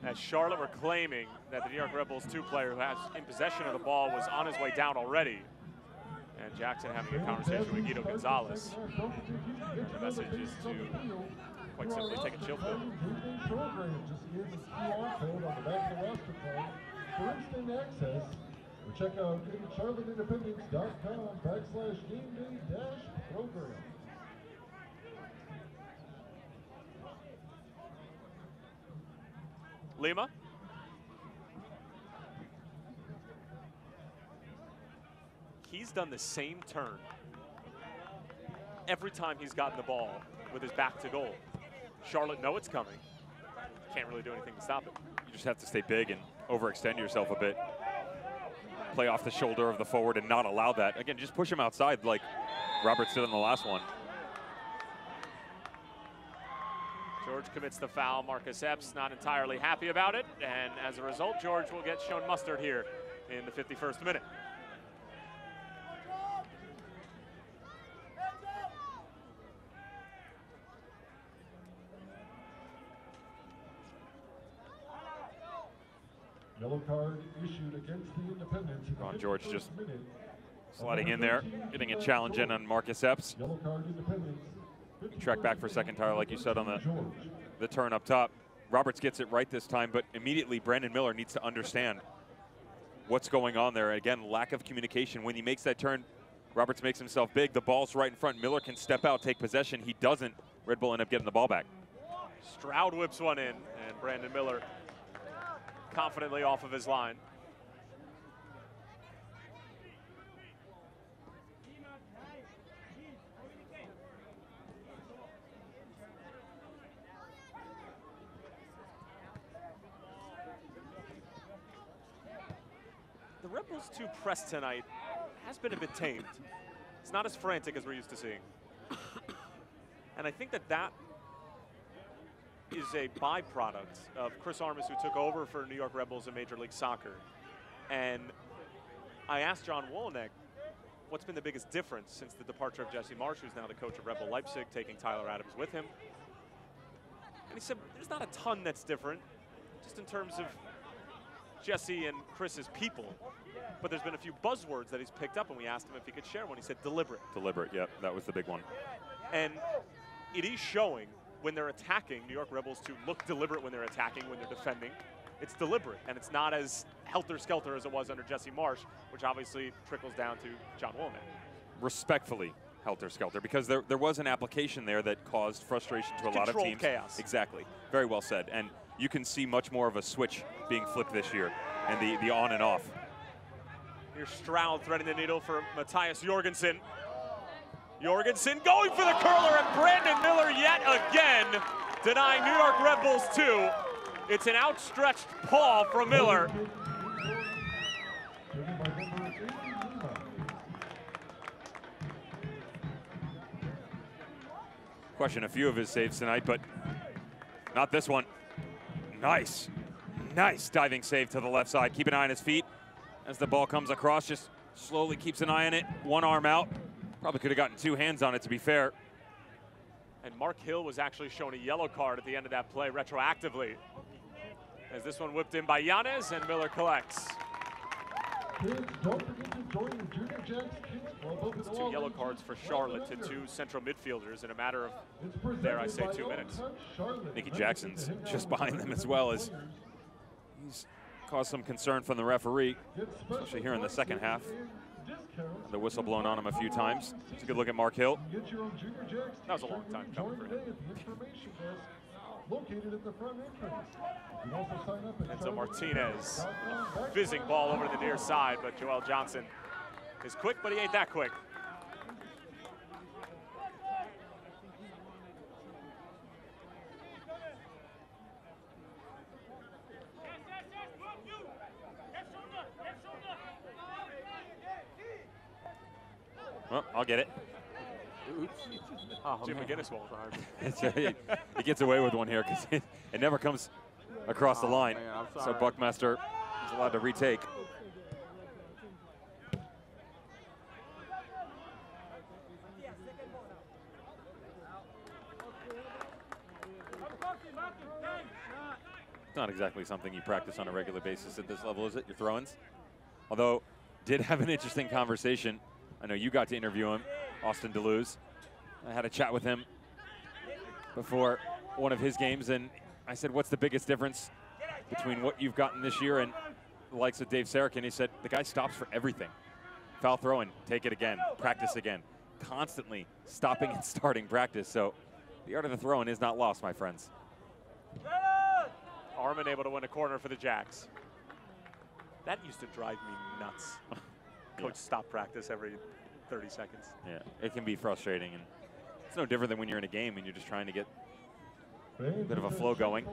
as Charlotte were claiming that the New York Red Bulls 2 player who has in possession of the ball was on his way down already. And Jackson having a conversation with Guido Gonzalez. The message is to quite simply take a chill pill. Check out charlotteindependence.com/gameday-program. Lima. He's done the same turn every time he's gotten the ball with his back to goal. Charlotte know it's coming. Can't really do anything to stop it. You just have to stay big and overextend yourself a bit. Play off the shoulder of the forward and not allow that. Again, just push him outside like Roberts did in the last one. George commits the foul. Marcus Epps not entirely happy about it. And as a result, George will get shown mustard here in the 51st minute. Yellow card issued against the Independents. Ron George just sliding in there, getting a challenge in on Marcus Epps. Yellow card Independents. Track back for a second, Tyler, like you said on the turn up top. Roberts gets it right this time, but immediately Brandon Miller needs to understand what's going on there. Again, lack of communication. When he makes that turn, Roberts makes himself big. The ball's right in front. Miller can step out, take possession. He doesn't. Red Bull end up getting the ball back. Stroud whips one in, and Brandon Miller confidently off of his line. The Red Bulls' 2 press tonight has been a bit tamed. It's not as frantic as we're used to seeing. And I think that is a byproduct of Chris Armas, who took over for New York Red Bulls in Major League Soccer. And I asked John Wolyniec what's been the biggest difference since the departure of Jesse Marsch, who's now the coach of Red Bull Leipzig, taking Tyler Adams with him. And he said there's not a ton that's different, just in terms of Jesse and Chris's people. But there's been a few buzzwords that he's picked up, and we asked him if he could share one. He said deliberate. Deliberate, yep, that was the big one. And it is showing when they're attacking, New York Red Bulls to look deliberate when they're attacking, when they're defending. It's deliberate, and it's not as helter-skelter as it was under Jesse Marsch, which obviously trickles down to John Wolyniec. Respectfully helter-skelter, because there was an application there that caused frustration to a lot of teams. Chaos. Exactly. Very well said. And you can see much more of a switch being flipped this year, and the on and off. Here's Stroud threading the needle for Matthias Jorgensen. Jorgensen going for the curler, and Brandon Miller yet again denying New York Red Bulls 2. It's an outstretched paw from Miller. Question a few of his saves tonight, but not this one. Nice, nice diving save to the left side. Keep an eye on his feet as the ball comes across, just slowly keeps an eye on it, one arm out. Probably could have gotten 2 hands on it, to be fair. And Mark Hill was actually shown a yellow card at the end of that play retroactively, as this one whipped in by Yanez, and Miller collects. It's 2 yellow cards for Charlotte to 2 central midfielders in a matter of, dare I say, 2 minutes. Nicky Jackson's just behind them as well, as he's caused some concern from the referee, especially here in the second half. The whistle blown on him a few times. It's a good look at Mark Hill. That was a long time coming for him. Enzo Martinez, fizzing ball over to the near side, but Joel Johnson is quick, but he ain't that quick. Well, I'll get it. Oops. Oh, Jim McGinnis won't He gets away with one here because it never comes across the line. Man, so Buckmaster is allowed to retake. It's not exactly something you practice on a regular basis at this level, is it? Your throw-ins? Although, did have an interesting conversation. I know you got to interview him, Austin Deleuze. I had a chat with him before one of his games, and I said, what's the biggest difference between what you've gotten this year and the likes of Dave Sarakin? He said, the guy stops for everything. Foul throwing, take it again, practice again. Constantly stopping and starting practice. So the art of the throwing is not lost, my friends. Arman able to win a corner for the Jacks. That used to drive me nuts. Coach stop practice every 30 seconds. Yeah, it can be frustrating, and it's no different than when you're in a game and you're just trying to get a bit of a flow going.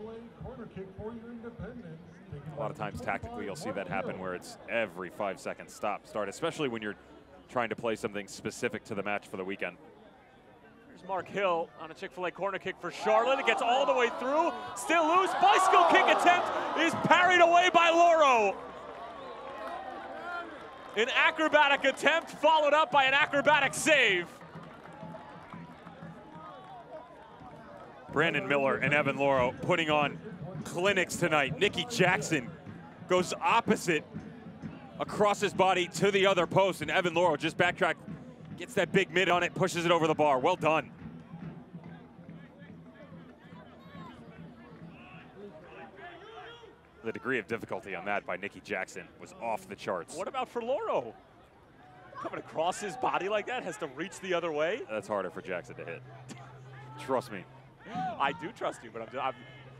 A lot of times tactically you'll see that happen where it's every 5 seconds stop, start, especially when you're trying to play something specific to the match for the weekend. Here's Mark Hill on a Chick-fil-A corner kick for Charlotte. It gets all the way through, still loose. Bicycle kick attempt is parried away by Loro. An acrobatic attempt followed up by an acrobatic save. Brandon Miller and Evan Loro putting on clinics tonight. Nicky Jackson goes opposite across his body to the other post, and Evan Loro just backtrack, gets that big mid on it, pushes it over the bar. Well done. The degree of difficulty on that by Nikki Jackson was off the charts. What about for Loro? Coming across his body like that, has to reach the other way? That's harder for Jackson to hit. Trust me. I do trust you, but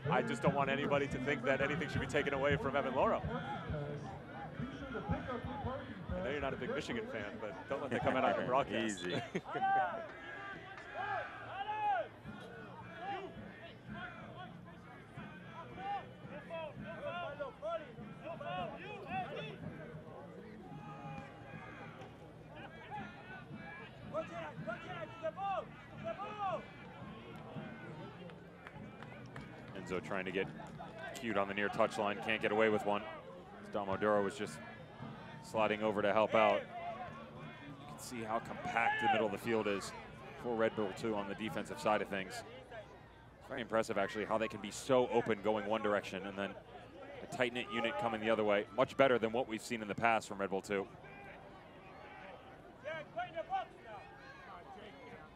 I just don't want anybody to think that anything should be taken away from Evan Loro. I know you're not a big Michigan fan, but don't let that come out on the broadcast. Easy. Enzo trying to get cute on the near touchline, can't get away with one. Domodoro was just sliding over to help out. You can see how compact the middle of the field is for Red Bull 2 on the defensive side of things. It's very impressive actually how they can be so open going one direction and then a tight-knit unit coming the other way. Much better than what we've seen in the past from Red Bull 2.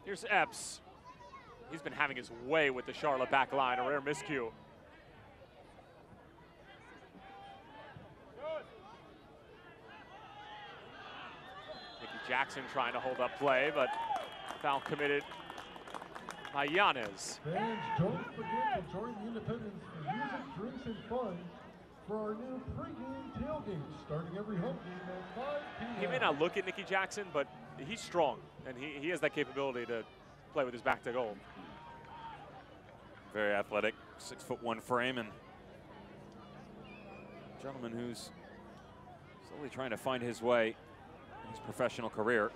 Here's Epps. He's been having his way with the Charlotte back line, a rare miscue. Nikki Jackson trying to hold up play, but foul committed by Yanez. Fans, don't forget to join the Independence for music, drinks, and fun for our new pregame tailgate starting every home game at 5 p.m. He may not look at Nikki Jackson, but he's strong, and he has that capability to play with his back to goal. Very athletic, 6'1" frame, and a gentleman who's slowly trying to find his way in his professional career.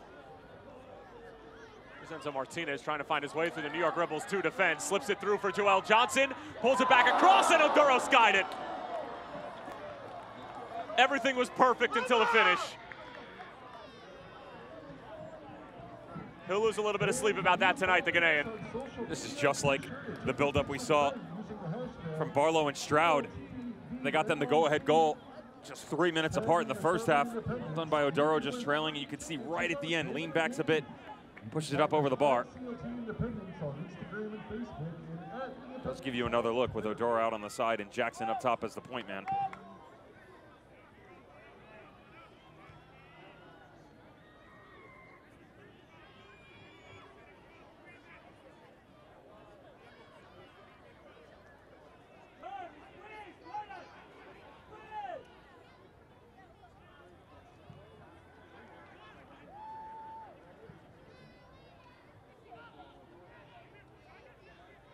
Here's Enzo Martinez trying to find his way through the New York Rebels 2 defense, slips it through for Joel Johnson, pulls it back across, and Oduro skied it. Everything was perfect until the finish. He'll lose a little bit of sleep about that tonight, the Ghanaian. This is just like the buildup we saw from Barlow and Stroud. They got them the go-ahead goal just 3 minutes apart in the first half. Done by Oduro, just trailing. You can see right at the end, lean backs a bit, pushes it up over the bar. Does give you another look with Oduro out on the side and Jackson up top as the point man.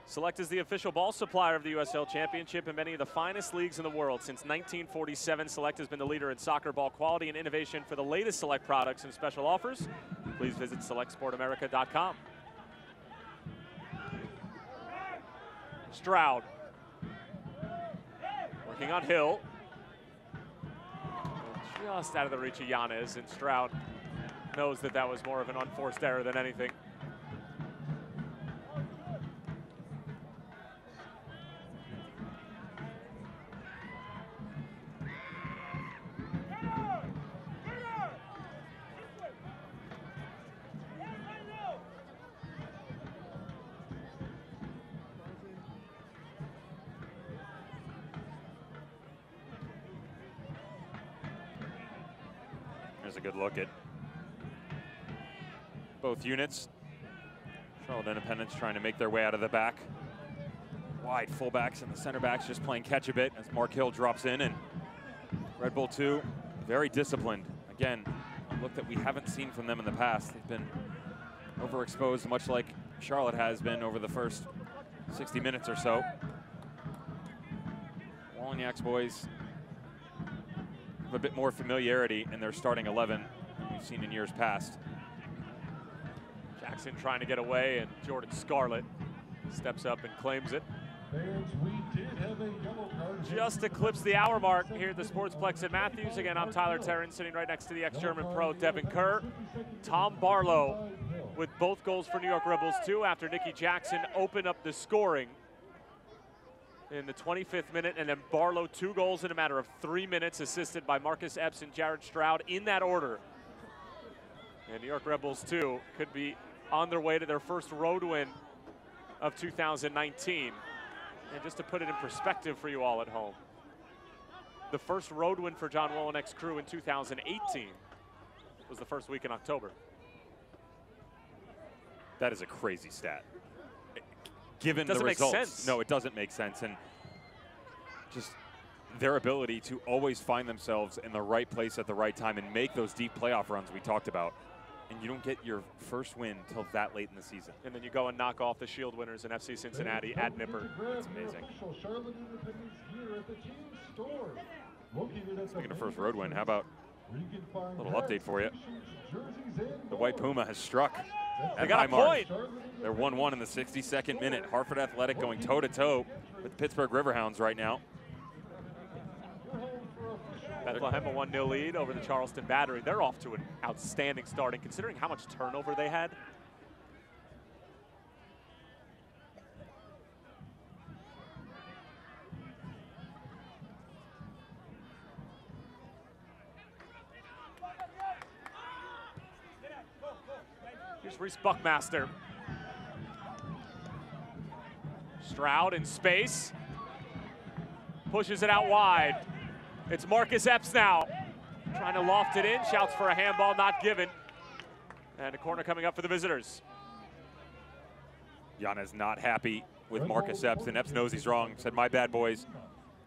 Select is the official ball supplier of the USL Championship and many of the finest leagues in the world. Since 1947, Select has been the leader in soccer ball quality and innovation. For the latest Select products and special offers, please visit selectsportamerica.com. Stroud. Working on Hill. Just out of the reach of Yanez, and Stroud knows that that was more of an unforced error than anything. There's a good look at both units. Charlotte Independence trying to make their way out of the back. Wide fullbacks and the center backs just playing catch a bit as Mark Hill drops in, and Red Bull 2 very disciplined. Again, a look that we haven't seen from them in the past. They've been overexposed, much like Charlotte has been over the first 60 minutes or so. Walleniak's boys have a bit more familiarity in their starting 11 than we've seen in years past. Jackson trying to get away, and Jordan Scarlett steps up and claims it. Fans, we did have a yellow card. Just eclipsed the hour mark here at the Sportsplex at Matthews. Again, I'm Tyler Terran, sitting right next to the ex-German pro Devin Kerr. Tom Barlow with both goals for New York Rebels 2 after Nikki Jackson opened up the scoring in the 25th minute, and then Barlow 2 goals in a matter of 3 minutes, assisted by Marcus Epps and Jared Stroud in that order. And New York Rebels 2 could be on their way to their first road win of 2019. And just to put it in perspective for you all at home, The first road win for John Wolinek's crew in 2018 was the first week in October. That is a crazy stat. Given the Doesn't make results, sense. no, it doesn't make sense. And just their ability to always find themselves in the right place at the right time and make those deep playoff runs we talked about. And you don't get your first win till that late in the season. And then you go and knock off the Shield winners in FC Cincinnati at Nipper. It's amazing. Speaking of first road win, how about a little update for you? The White Puma has struck. They got a point. They're 1-1 in the 62nd minute. Hartford Athletic going toe-to-toe with the Pittsburgh Riverhounds right now. Bethlehem a 1-0 lead over the Charleston Battery. They're off to an outstanding start, and considering how much turnover they had. Here's Reese Buckmaster. Stroud in space. Pushes it out wide. It's Marcus Epps now. Trying to loft it in. Shouts for a handball, not given. And a corner coming up for the visitors. Jan is not happy with Marcus Epps, and Epps knows he's wrong. Said, my bad, boys.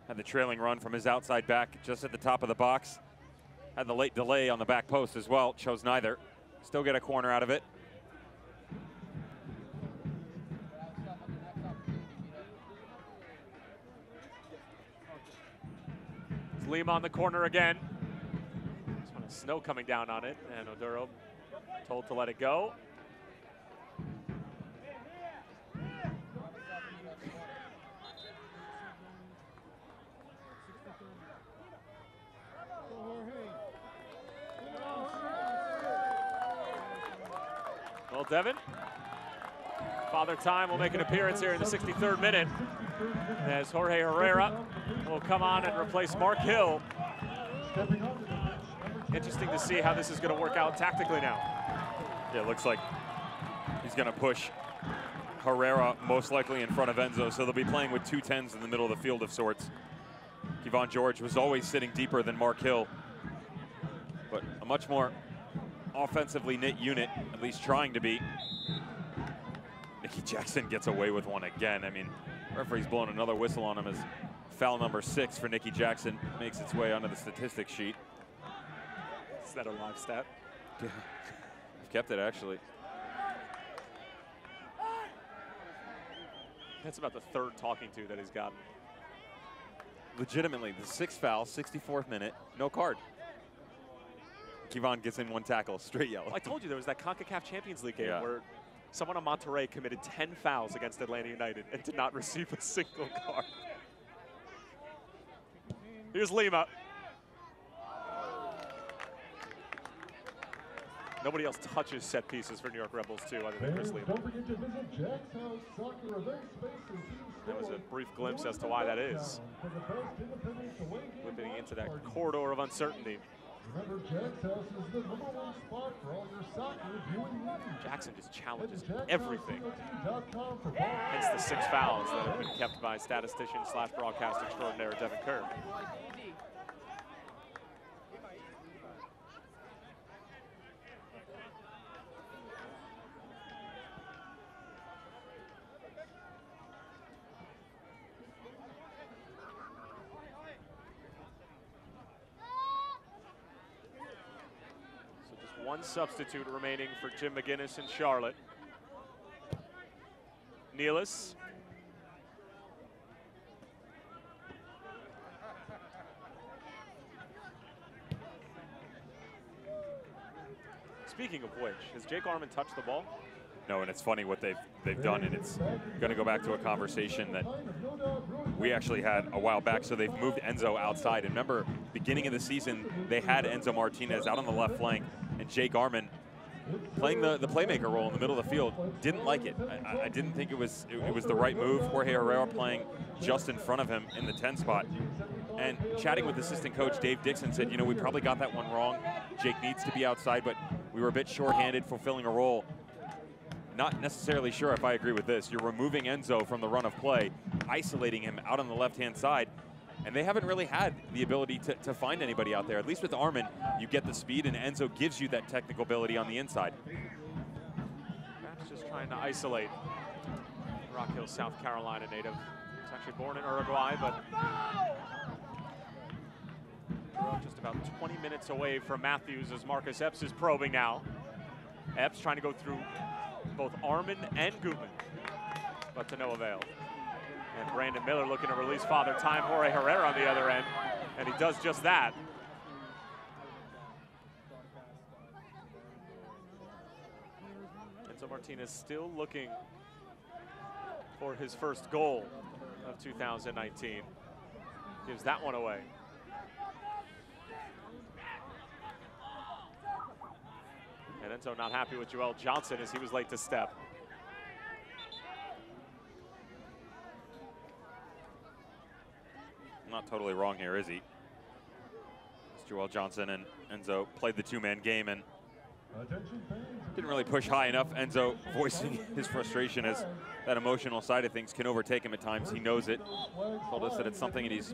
Had the trailing run from his outside back just at the top of the box. Had the late delay on the back post as well. Chose neither. Still get a corner out of it. Lima on the corner again. Just want snow coming down on it, and Oduro told to let it go. Well, Devin, Father Time will make an appearance here in the 63rd minute as Jorge Herrera will come on and replace Mark Hill. Interesting to see how this is going to work out tactically now. Yeah, it looks like he's going to push Herrera most likely in front of Enzo, so they'll be playing with 2 10s in the middle of the field of sorts. Kevon George was always sitting deeper than Mark Hill, but a much more offensively knit unit, at least trying to be. Nicky Jackson gets away with one again. I mean, referee's blowing another whistle on him as foul number 6 for Nicky Jackson makes its way onto the statistics sheet. Is that a live stat? Yeah, I've kept it actually. That's about the 3rd talking to that he's gotten. Legitimately, the 6th foul, 64th minute, no card. Kevon gets in 1 tackle, straight yellow. Well, I told you there was that CONCACAF Champions League game where someone on Monterrey committed 10 fouls against Atlanta United and did not receive a single card. Here's Lima. Nobody else touches set pieces for New York Rebels, too, other than Chris Lima. Don't forget to visit Jack's House Soccer event space and team That was a brief glimpse as to why that is. Whipping into that corridor of uncertainty. Remember, Jack's House is the #1 spot for all your soccer viewing needs. Jackson just challenges everything. Hence the 6 fouls that have been kept by statistician/broadcast extraordinaire Devin Kerr. One substitute remaining for Jim McGinnis in Charlotte. Nealis. Speaking of which, has Jake Arman touched the ball? No, and it's funny what they've done, and it's going to go back to a conversation that we actually had a while back. So they've moved Enzo outside. And remember, beginning of the season, they had Enzo Martinez out on the left flank, and Jake Arman playing the playmaker role in the middle of the field. Didn't like it. I didn't think it was the right move. Jorge Herrera playing just in front of him in the 10 spot. And chatting with assistant coach Dave Dixon said, you know, we probably got that one wrong. Jake needs to be outside, but we were a bit shorthanded fulfilling a role. Not necessarily sure if I agree with this. You're removing Enzo from the run of play, isolating him out on the left-hand side. And they haven't really had the ability to find anybody out there. At least with Armin, you get the speed, and Enzo gives you that technical ability on the inside. Perhaps just trying to isolate Rock Hill, South Carolina native. He's actually born in Uruguay, but grew up just about 20 minutes away from Matthews as Marcus Epps is probing now. Epps trying to go through both Armin and Gutman, but to no avail. And Brandon Miller looking to release Father Time Jorge Herrera on the other end, and he does just that. Enzo Martinez still looking for his first goal of 2019. Gives that one away. And Enzo not happy with Joel Johnson as he was late to step. Not totally wrong here, is he? It's Joel Johnson and Enzo played the two-man game and didn't really push high enough. Enzo voicing his frustration as that emotional side of things can overtake him at times. He knows it. Told us that it's something that he's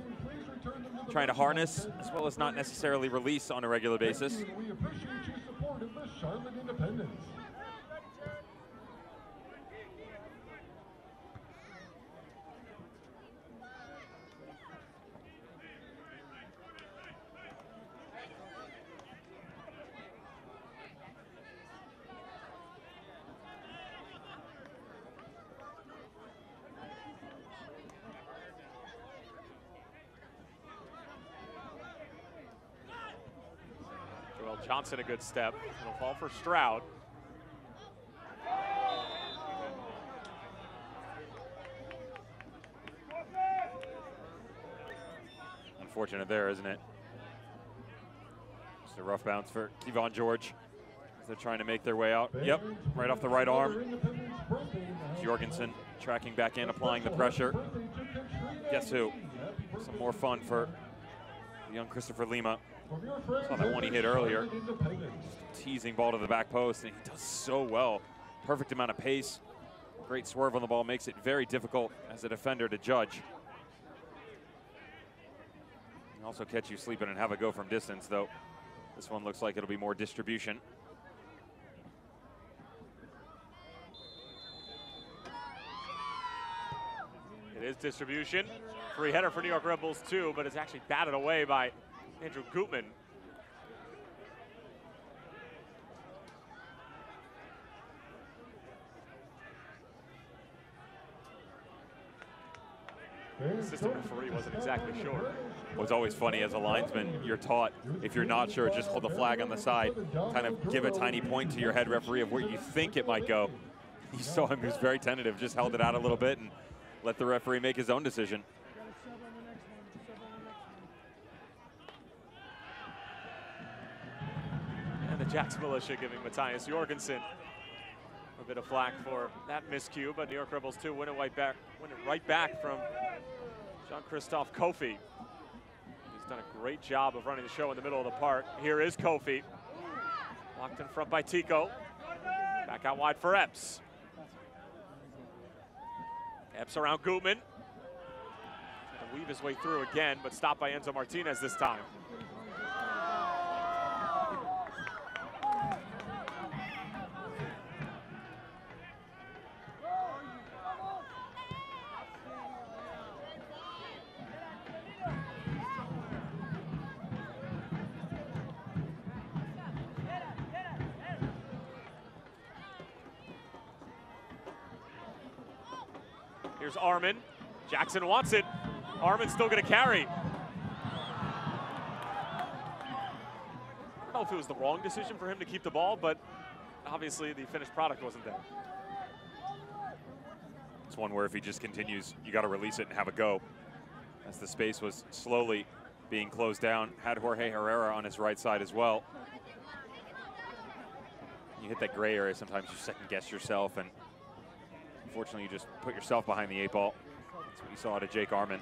trying to harness as well as not necessarily release on a regular basis. We appreciate your support of the Charlotte Independence. Johnson a good step. It'll fall for Stroud. Unfortunate there, isn't it? Just a rough bounce for Kevon George as they're trying to make their way out. Yep, right off the right arm. Jorgensen tracking back in, applying the pressure. Guess who? Some more fun for young Christopher Lima. Saw that one he hit earlier. Just teasing ball to the back post, and he does so well. Perfect amount of pace. Great swerve on the ball, makes it very difficult as a defender to judge. Can also catch you sleeping and have a go from distance, though. This one looks like it'll be more distribution. It is distribution. Free header for New York Red Bulls too, but it's actually batted away by Andrew Gutman. The assistant referee wasn't exactly sure. What's always funny as a linesman, you're taught if you're not sure, just hold the flag on the side, kind of give a tiny point to your head referee of where you think it might go. You saw him, he was very tentative, just held it out a little bit and let the referee make his own decision. And the Jackson Militia giving Matthias Jorgensen a bit of flack for that miscue, but New York Red Bulls 2 win it right back from Jean-Christophe Kofi. He's done a great job of running the show in the middle of the park. Here is Kofi. Locked in front by Tico. Back out wide for Epps. Epps around Gutman. Trying to weave his way through again, but stopped by Enzo Martinez this time. Here's Armin. Jackson wants it. Armin's still going to carry. I don't know if it was the wrong decision for him to keep the ball, but obviously the finished product wasn't there. It's one where if he just continues, you got to release it and have a go. As the space was slowly being closed down, had Jorge Herrera on his right side as well. You hit that gray area, sometimes you second guess yourself, and unfortunately, you just put yourself behind the 8 ball. That's what you saw out of Jake Armin.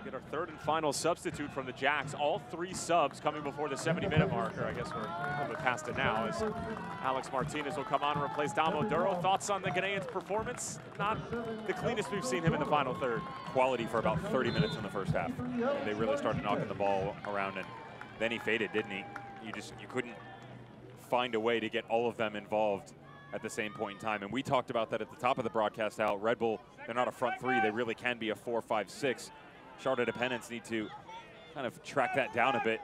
Get our third and final substitute from the Jacks. All 3 subs coming before the 70-minute marker. I guess we're a little bit past it now, as Alex Martinez will come on and replace Damo Duro. Thoughts on the Ghanaian's performance? Not the cleanest we've seen him in the final third. Quality for about 30 minutes in the first half. And they really started knocking the ball around, and then he faded, didn't he? You couldn't find a way to get all of them involved at the same point in time. And we talked about that at the top of the broadcast, how Red Bull, they're not a front 3. They really can be a 4, 5, 6. Charlotte Independents need to kind of track that down a bit.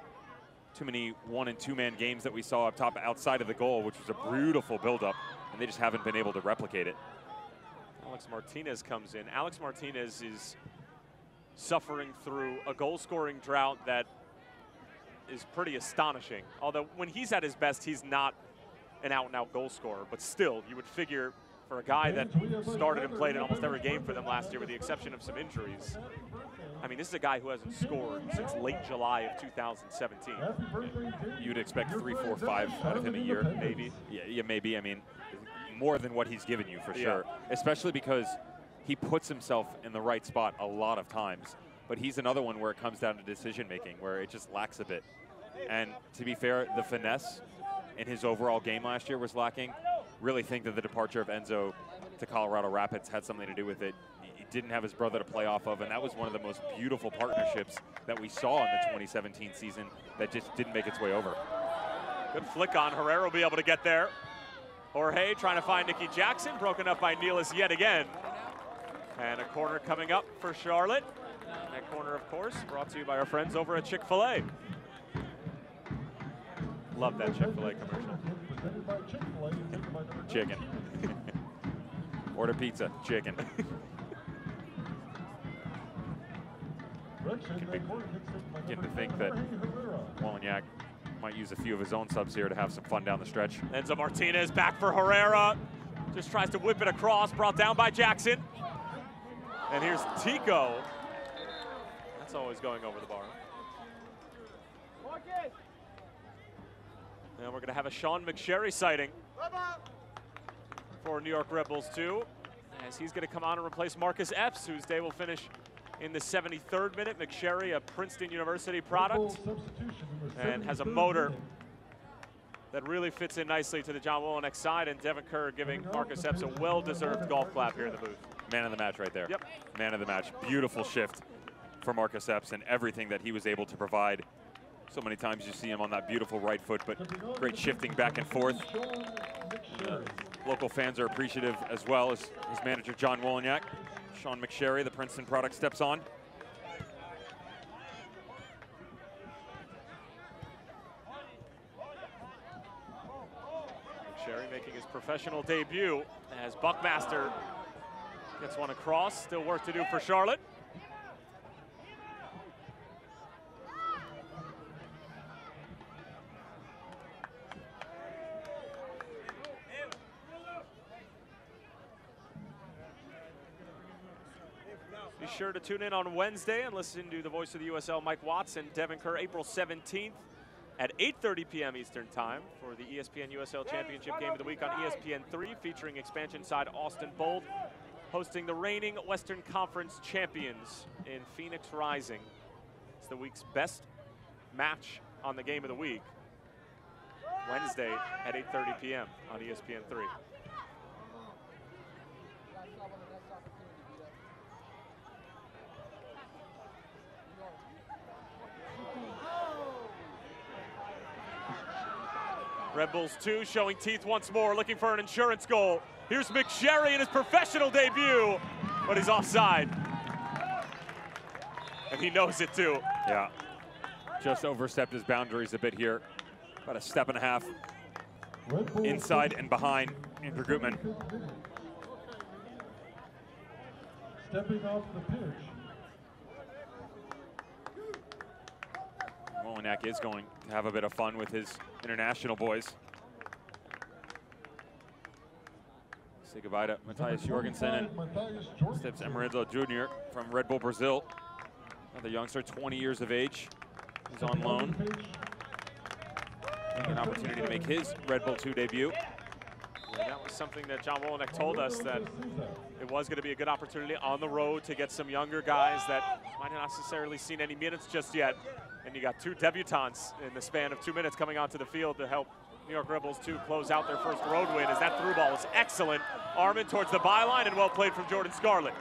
Too many 1- and 2-man games that we saw up top outside of the goal, which was a beautiful buildup, and they just haven't been able to replicate it. Alex Martinez comes in. Alex Martinez is suffering through a goal-scoring drought that is pretty astonishing. Although when he's at his best, he's not an out-and-out goal scorer, but still, you would figure for a guy that started and played in almost every game for them last year with the exception of some injuries. I mean, this is a guy who hasn't scored since late July of 2017. You'd expect 3, 4, 5 out of him a year, maybe. Yeah, maybe. I mean, more than what he's given you for sure, especially because he puts himself in the right spot a lot of times. But he's another one where it comes down to decision-making, where it just lacks a bit. And to be fair, the finesse in his overall game last year was lacking. Really think that the departure of Enzo to Colorado Rapids had something to do with it. He didn't have his brother to play off of, and that was one of the most beautiful partnerships that we saw in the 2017 season that just didn't make its way over. Good flick on. Herrera will be able to get there. Jorge trying to find Nicky Jackson, broken up by Nealis yet again. And a corner coming up for Charlotte. That corner, of course, brought to you by our friends over at Chick-fil-A. Love that Chick-fil-A commercial. Chicken. Order pizza, chicken. Getting to think that Wawaniak might use a few of his own subs here to have some fun down the stretch. Enzo Martinez back for Herrera. Just tries to whip it across, brought down by Jackson. And here's Tico. That's always going over the bar. And we're going to have a Sean McSherry sighting for New York Red Bulls 2, as he's going to come on and replace Marcus Epps, whose day will finish in the 73rd minute. McSherry, a Princeton University product, and has a motor that really fits in nicely to the John Wolenek side, and Devin Kerr giving Marcus Epps a well-deserved golf clap here in the booth. Man of the match right there. Yep. Man of the match. Beautiful shift for Marcus Epps and everything that he was able to provide. So many times you see him on that beautiful right foot, but great shifting back and forth. Local fans are appreciative as well as his manager, John Wolenek. Sean McSherry, the Princeton product, steps on. McSherry making his professional debut as Buckmaster gets one across. Still work to do for Charlotte. Be sure to tune in on Wednesday and listen to the voice of the USL, Mike Watts and Devin Kerr, April 17th at 8:30 p.m. Eastern Time for the ESPN USL Championship Game of the Week on ESPN3, featuring expansion side Austin Bold, hosting the reigning Western Conference champions in Phoenix Rising. It's the week's best match on the Game of the Week, Wednesday at 8:30 p.m. on ESPN3. Red Bulls 2 showing teeth once more, looking for an insurance goal. Here's McSherry in his professional debut, but he's offside. And he knows it too. Yeah, just overstepped his boundaries a bit here. About a step and a half inside and behind Andrew Gutman. Stepping off the pitch. Wolenek is going to have a bit of fun with his international boys. Say goodbye to Matthias Jorgensen and Steps Emerildo Jr. from Red Bull Brazil. Another youngster, 20 years of age. He's on loan. Getting an opportunity to make his Red Bull 2 debut. And that was something that John Wolenek told us, that it was going to be a good opportunity on the road to get some younger guys that might not necessarily seen any minutes just yet. And you got two debutants in the span of 2 minutes coming onto the field to help New York Rebels to close out their first road win, as that through ball was excellent. Armin towards the byline, and well played from Jordan Scarlett.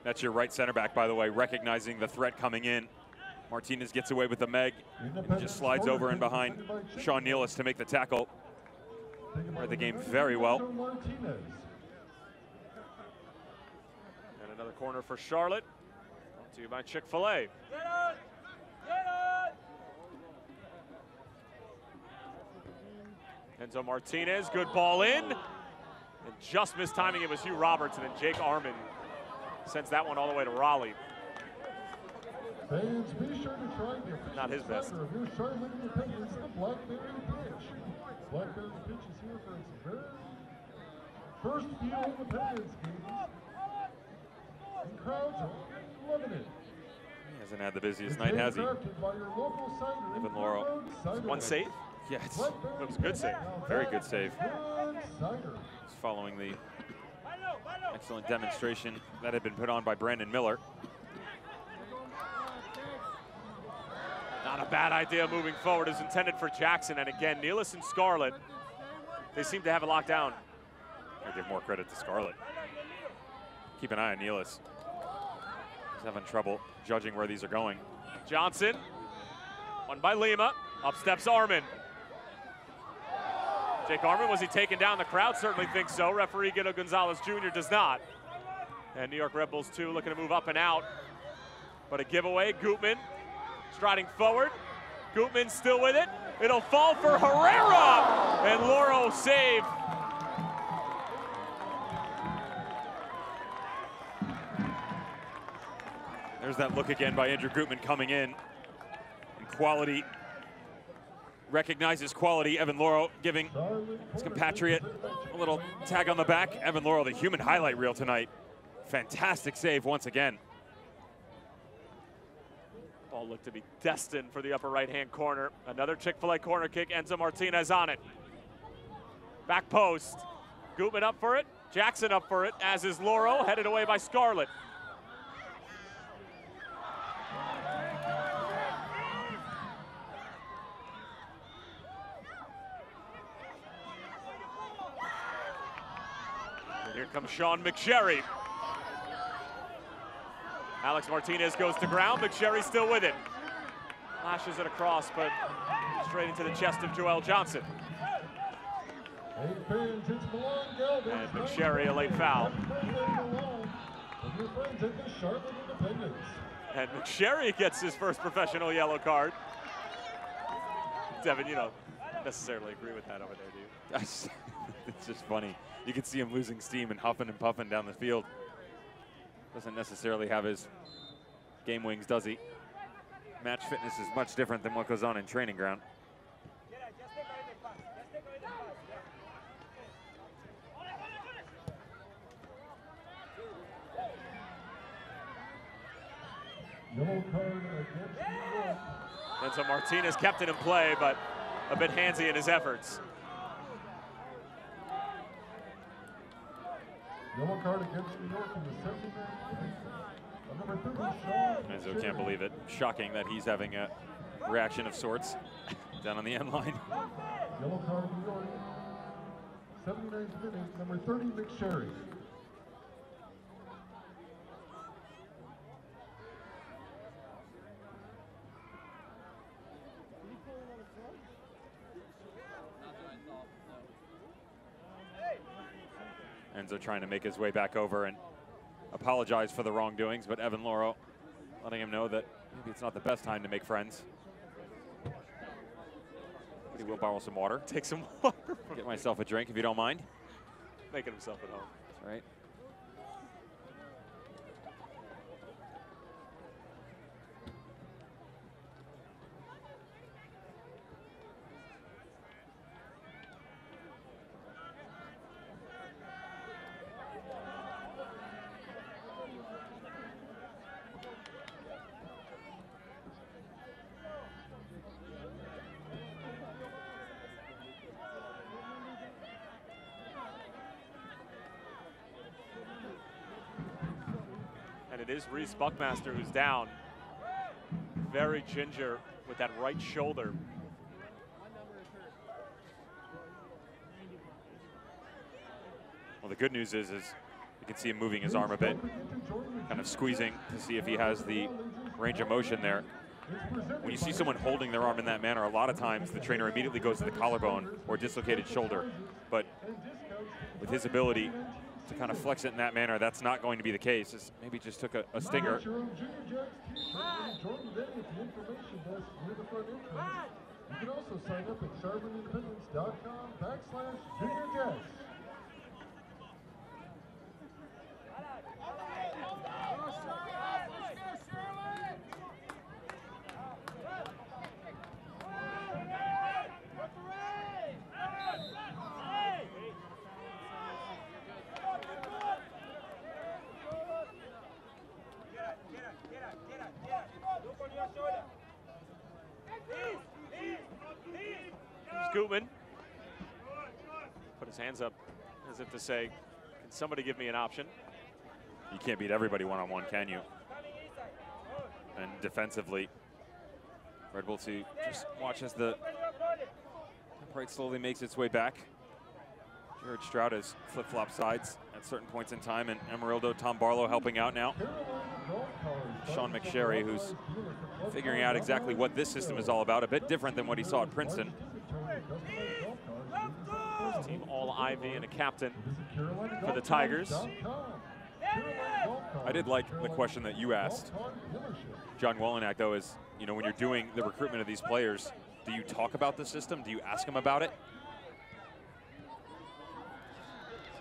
That's your right center back, by the way, recognizing the threat coming in. Martinez gets away with the Meg, and just slides over in behind Sean Nealis to make the tackle. Read the game very well. And another corner for Charlotte. Brought to you by Chick-fil-A. Enzo Martinez, good ball in. And just missed timing, it was Hugh Roberts, and then Jake Armin sends that one all the way to Raleigh. Fans, be sure to try the Not his best. of your Charlotte Independence, the Blackberry Pitch. Blackberry Pitch is here for its very first few Independence games. And crowds are loving it. He hasn't had the busiest night, has he? Evan Laurel. One save? Yeah, it was a good save. Very good save. It's following the excellent demonstration that had been put on by Brandon Miller. Not a bad idea moving forward, is intended for Jackson. And again, Nealis and Scarlett, they seem to have it locked down. I give more credit to Scarlett. Keep an eye on Nealis. He's having trouble judging where these are going. Johnson, one by Lima. Up steps Armin. Jake Armin, was he taken down? The crowd certainly thinks so. Referee Guido Gonzalez Jr. does not. And New York Red Bulls 2 looking to move up and out. But a giveaway, Gutman striding forward. Gutman still with it. It'll fall for Herrera! And Loro save. There's that look again by Andrew Gutman coming in. And quality, recognizes quality. Evan Laurel giving his compatriot a little tag on the back. Evan Laurel, the human highlight reel tonight. Fantastic save once again. Ball looked to be destined for the upper right-hand corner. Another Chick-fil-A corner kick. Enzo Martinez on it. Back post. Gutman up for it. Jackson up for it, as is Laurel, headed away by Scarlett. And here comes Sean McSherry. Alex Martinez goes to ground. McSherry still with it. Lashes it across, but straight into the chest of Joel Johnson. And McSherry, a late foul. And McSherry gets his first professional yellow card. Devin, you don't necessarily agree with that over there, do you? It's just funny. You can see him losing steam and huffing and puffing down the field. Doesn't necessarily have his game wings, does he? Match fitness is much different than what goes on in training ground. And so Martinez kept it in play, but a bit handsy in his efforts. Yellow card against New York in the 79th. Enzo can't believe it. Shocking that he's having a reaction of sorts down on the end line. Yellow card New York. 79th minute, number 30, McSherry. Enzo trying to make his way back over and apologize for the wrongdoings, but Evan Laurel letting him know that maybe it's not the best time to make friends. But he will borrow some water. Take some water. Get myself a drink if you don't mind. Making himself at home. That's right. it is Reese Buckmaster who's down. Very ginger with that right shoulder. Well, the good news is you can see him moving his arm a bit, kind of squeezing to see if he has the range of motion there. When you see someone holding their arm in that manner, a lot of times the trainer immediately goes to the collarbone or dislocated shoulder. But with his ability to kind of flex it in that manner, that's not going to be the case. It's maybe just took a stinger. You can also sign up at charlotteindependencecom/juniorjets. Gutman put his hands up as if to say, can somebody give me an option? You can't beat everybody one-on-one, can you? And defensively, Red Bull 2 just watch as the upright slowly makes its way back. Jared Stroud has flip-flop sides at certain points in time, and Amarildo, Tom Barlow helping out now. Sean McSherry, who's figuring out exactly what this system is all about, a bit different than what he saw at Princeton. Team all Ivy and a captain for the Tigers. I did like the question that you asked, John Wolenak, though, is, you know, when you're doing the recruitment of these players, do you talk about the system? Do you ask them about it?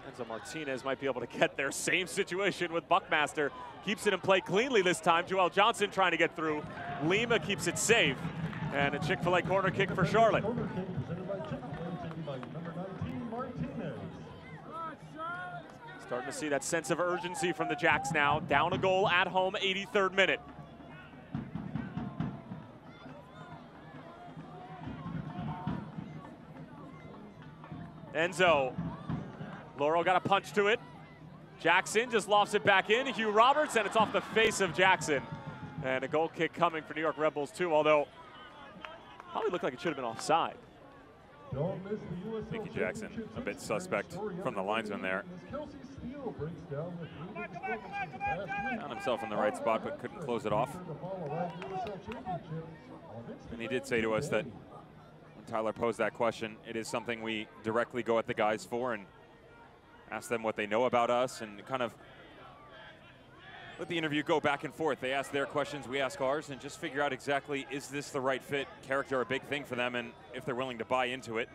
Enzo Martinez might be able to get there. Same situation with Buckmaster. Keeps it in play cleanly this time. Joel Johnson trying to get through. Lima keeps it safe. And a Chick-fil-A corner kick for Charlotte. Starting to see that sense of urgency from the Jacks now. Down a goal at home, 83rd minute. Enzo. Laurel got a punch to it. Jackson just lofts it back in. Hugh Roberts, and it's off the face of Jackson. And a goal kick coming for New York Red Bulls too, although probably looked like it should have been offside. Mickey Jackson, a bit suspect from the linesman there. Found himself in the right spot, but couldn't close it off. And he did say to us that when Tyler posed that question, it is something we directly go at the guys for and ask them what they know about us and kind of let the interview go back and forth. They ask their questions, we ask ours, and just figure out exactly, is this the right fit? Character a big thing for them, and if they're willing to buy into it.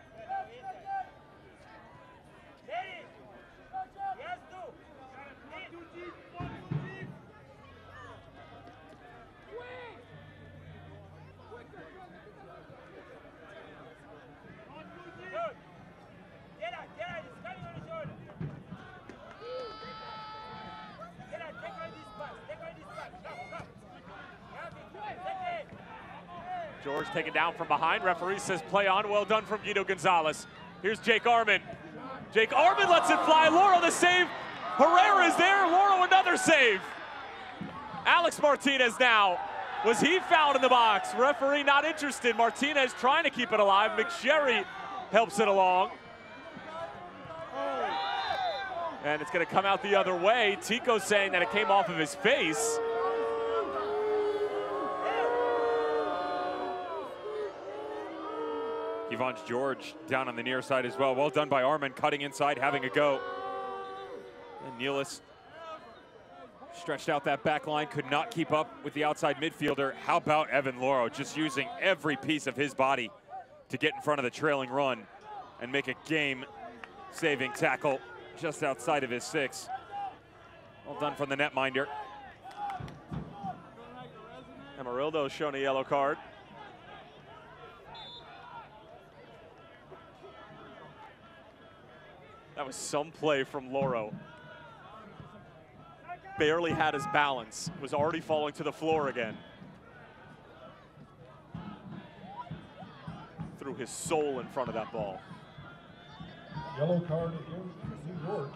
George taken down from behind. Referee says play on. Well done from Guido Gonzalez. Here's Jake Arman. Jake Arman lets it fly. Lauro the save. Herrera is there. Lauro another save. Alex Martinez now. Was he fouled in the box? Referee not interested. Martinez trying to keep it alive. McSherry helps it along. And it's going to come out the other way. Tico saying that it came off of his face. Yvonne George down on the near side as well. Well done by Arman, cutting inside, having a go. And Nealis stretched out that back line, could not keep up with the outside midfielder. How about Evan Lauro just using every piece of his body to get in front of the trailing run and make a game-saving tackle just outside of his 6. Well done from the netminder. Amarildo shown a yellow card. That was some play from Lauro. Barely had his balance. Was already falling to the floor again. Threw his soul in front of that ball. Yellow card against New York.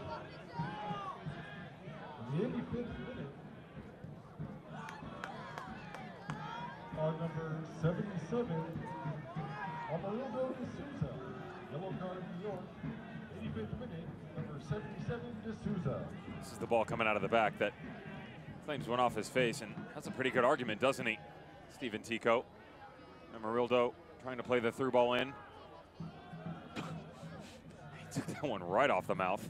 In the 85th minute, card number 77, Amarildo D'Souza. Yellow card, New York. 85th minute, number 77, D'Souza. This is the ball coming out of the back that claims went off his face, and that's a pretty good argument, doesn't he? Stephen Tico. Amarildo trying to play the through ball in. He took that one right off the mouth.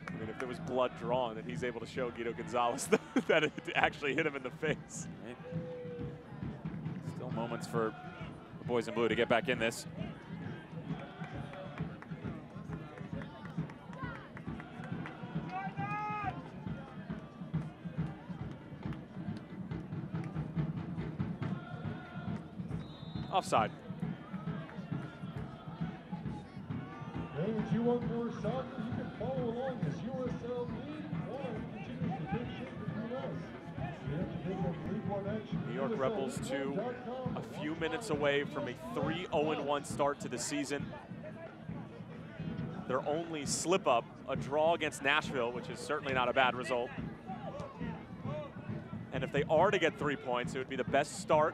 I mean, if there was blood drawn, then he's able to show Guido Gonzalez that it actually hit him in the face. Right. Still moments for the boys in blue to get back in this. Offside. And if you want more soccer, you can follow along as USL League One continues to take shape in the U.S. You have to take a League One action. New York Rebels 2, a few minutes away from a 3-0-1 start to the season. Their only slip-up, a draw against Nashville, which is certainly not a bad result. And if they are to get 3 points, it would be the best start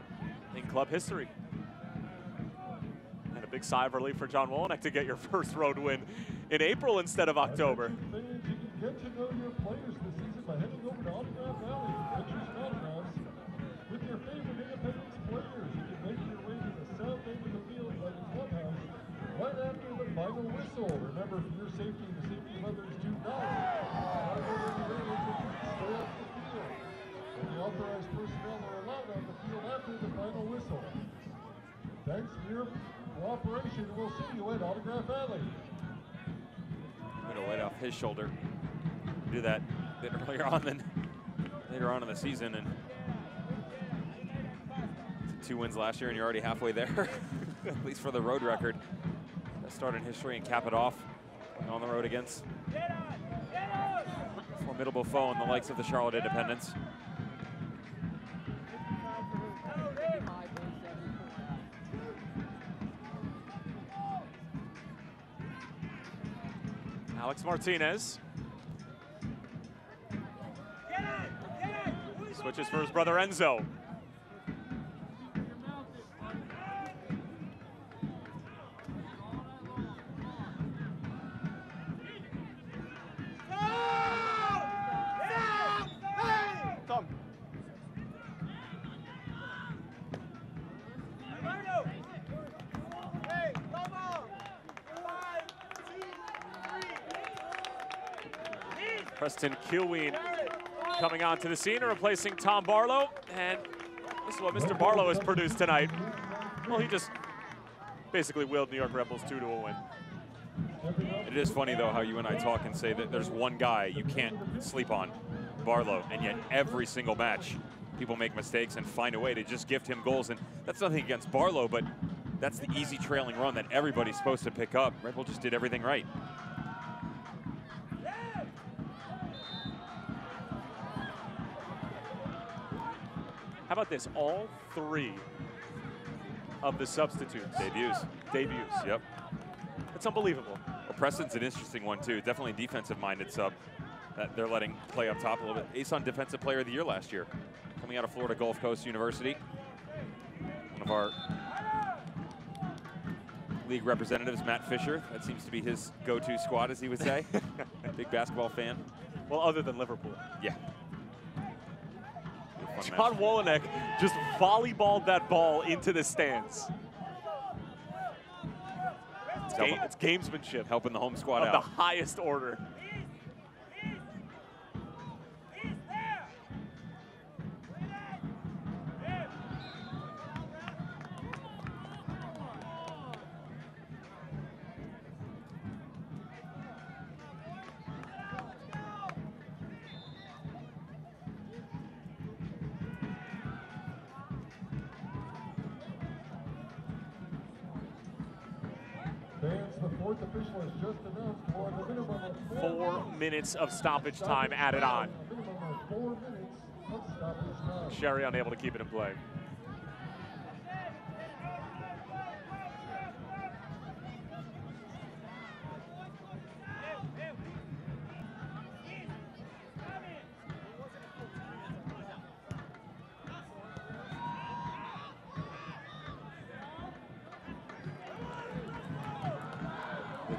in club history. And a big sigh of relief for John Wolyniec to get your first road win in April instead of October. Fans, you can get to know your players this season by heading over to Autograph Alley for pictures and autographs with your favorite Independence players. You can make your way to the south end of the field by the clubhouse right after the final whistle. Remember, for your safety and the safety of others, do not stay off the field. And the authorized personnel are allowed on the field after the final whistle. Thanks for your cooperation. We'll see you at Autograph Alley. Going to light off his shoulder. Do that a bit earlier on than later on in the season, and 2 wins last year, and you're already halfway there, at least for the road record. Best start in history and cap it off on the road against a formidable foe in the likes of the Charlotte Independents. Alex Martinez. Switches for his brother Enzo. Preston Kilween coming onto the scene, replacing Tom Barlow. And this is what Mr. Barlow has produced tonight. Well, he just basically willed New York Rebels 2 to a win. It is funny, though, how you and I talk and say that there's one guy you can't sleep on, Barlow, and yet every single match people make mistakes and find a way to just gift him goals. And that's nothing against Barlow, but that's the easy trailing run that everybody's supposed to pick up. Red Bull just did everything right. How about this? All 3 of the substitutes. Debuts. Yep. It's unbelievable. Well, Preston's an interesting one, too. Definitely a defensive-minded sub that they're letting play up top a little bit. ASUN Defensive Player of the Year last year, coming out of Florida Gulf Coast University. One of our league representatives, Matt Fisher. That seems to be his go-to squad, as he would say. Big basketball fan. Well, other than Liverpool. Yeah. John Wolyniec just volleyballed that ball into the stands. It's gamesmanship. Helping the home squad of out. the highest order. Fans, the fourth official has just announced we'll have a minimum of 4 minutes of stoppage time added on. A minimum of 4 minutes of stoppage time. Sherry unable to keep it in play.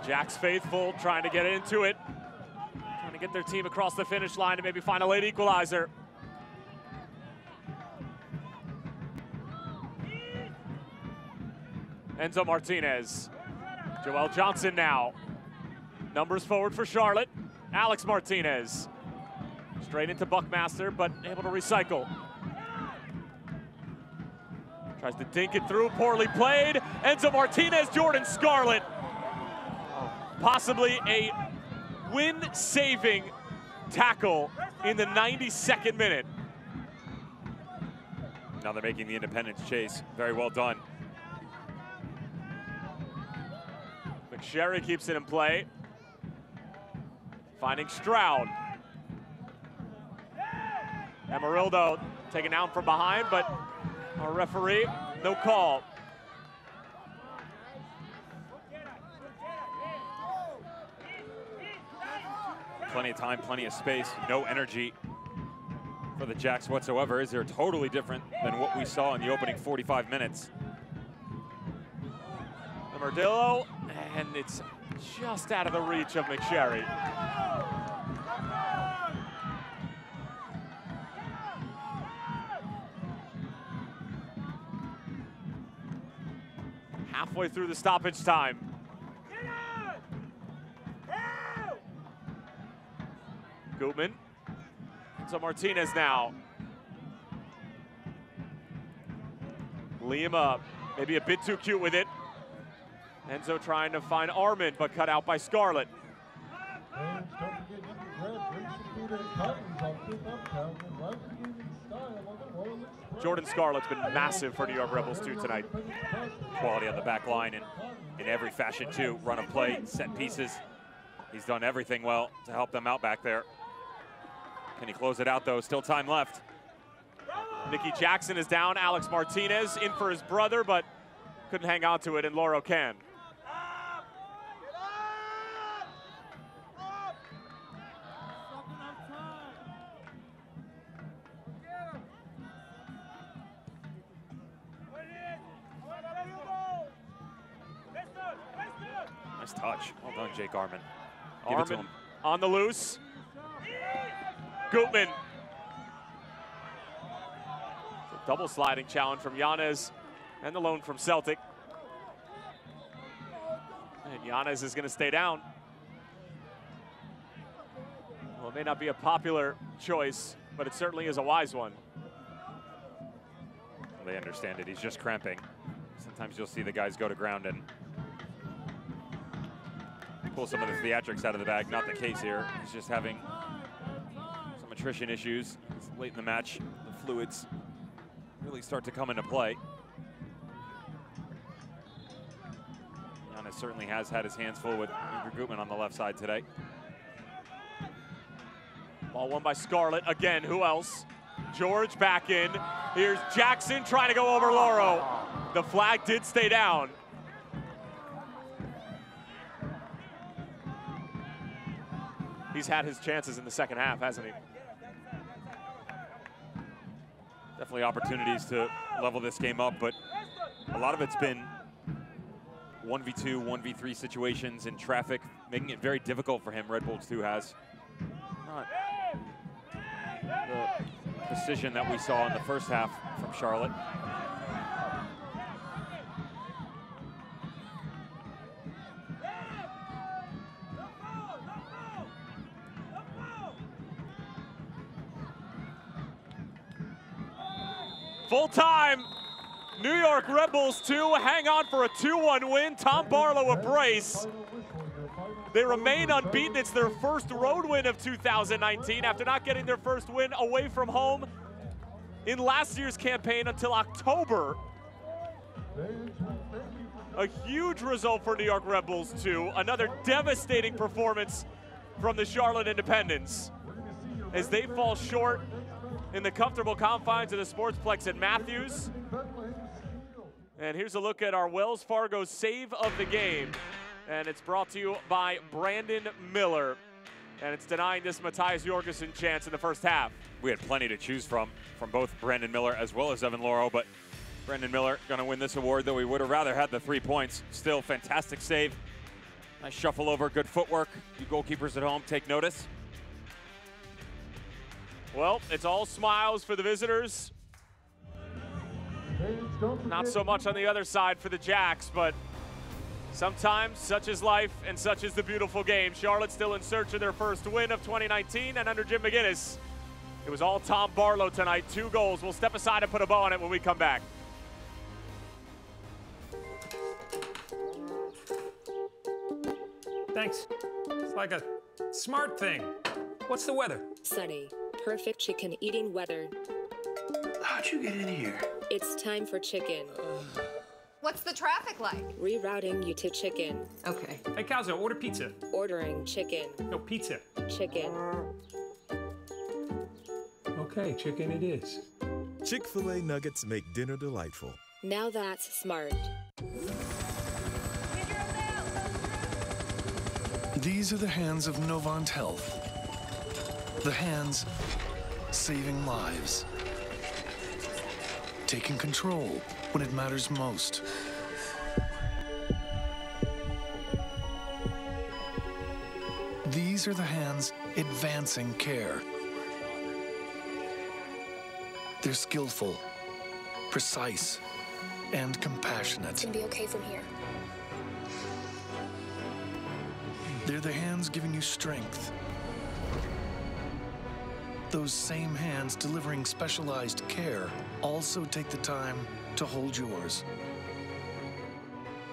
Jacks faithful trying to get into it. Trying to get their team across the finish line to maybe find a late equalizer. Enzo Martinez. Joel Johnson now. Numbers forward for Charlotte. Alex Martinez. Straight into Buckmaster, but able to recycle. Tries to dink it through, poorly played. Enzo Martinez, Jordan Scarlett. Possibly a win-saving tackle in the 92nd minute. Now they're making the Independence chase. Very well done. McSherry keeps it in play. Finding Stroud. Amarildo taken down from behind, but our referee, no call. Plenty of time, plenty of space, no energy for the Jacks whatsoever. Is there totally different than what we saw in the opening 45 minutes. Amarildo, and it's just out of the reach of McSherry. Halfway through the stoppage time. Gutman. Enzo Martinez now. Lima, maybe a bit too cute with it. Enzo trying to find Armand, but cut out by Scarlett. Jordan Scarlett's been massive for New York Rebels too tonight. Quality on the back line and in every fashion too. Run of play, set pieces. He's done everything well to help them out back there. Can he close it out though? Still time left. Nicky Jackson is down. Alex Martinez in for his brother, but couldn't hang on to it, and Loro can. Nice touch. Well done, Jake Armand. Give it to him. On the loose. Gutman. Double sliding challenge from Yanez and the loan from Celtic. And Yanez is going to stay down. Well, it may not be a popular choice, but it certainly is a wise one. They understand it. He's just cramping. Sometimes you'll see the guys go to ground and pull some of the theatrics out of the bag. Not the case here. He's just having some attrition issues. It's late in the match. The fluids really start to come into play. Giannis certainly has had his hands full with Andrew Gutman on the left side today. Ball won by Scarlett. Again, who else? George back in. Here's Jackson trying to go over Loro. The flag did stay down. He's had his chances in the second half, hasn't he? Definitely opportunities to level this game up, but a lot of it's been 1v2, 1v3 situations in traffic, making it very difficult for him. Red Bulls 2 has not the precision that we saw in the first half from Charlotte. Full time, New York Red Bulls 2 hang on for a 2-1 win. Tom Barlow a brace. They remain unbeaten. It's their first road win of 2019 after not getting their first win away from home in last year's campaign until October. A huge result for New York Red Bulls 2. Another devastating performance from the Charlotte Independents as they fall short in the comfortable confines of the Sportsplex at Matthews. And here's a look at our Wells Fargo save of the game. And it's brought to you by Brandon Miller. And it's denying this Matthias Jorgensen chance in the first half. We had plenty to choose from both Brandon Miller as well as Evan Loro, but Brandon Miller gonna win this award, though we would have rather had the 3 points. Still fantastic save Nice shuffle over, good footwork. You goalkeepers at home, take notice. Well, it's all smiles for the visitors. Not so much on the other side for the Jacks, but sometimes such is life and such is the beautiful game. Charlotte still in search of their first win of 2019, and under Jim McGinnis, it was all Tom Barlow tonight, 2 goals. We'll step aside and put a bow on it when we come back. Thanks. It's like a smart thing. What's the weather? Sunny. Perfect chicken eating weather. How'd you get in here? It's time for chicken. What's the traffic like? Rerouting you to chicken. Okay. Hey, Calzo, order pizza. Ordering chicken. No, pizza. Chicken. Okay, chicken it is. Chick-fil-A nuggets make dinner delightful. Now that's smart. These are the hands of Novant Health. The hands saving lives. Taking control when it matters most. These are the hands advancing care. They're skillful, precise, and compassionate. It's gonna be okay from here. They're the hands giving you strength. Those same hands delivering specialized care also take the time to hold yours.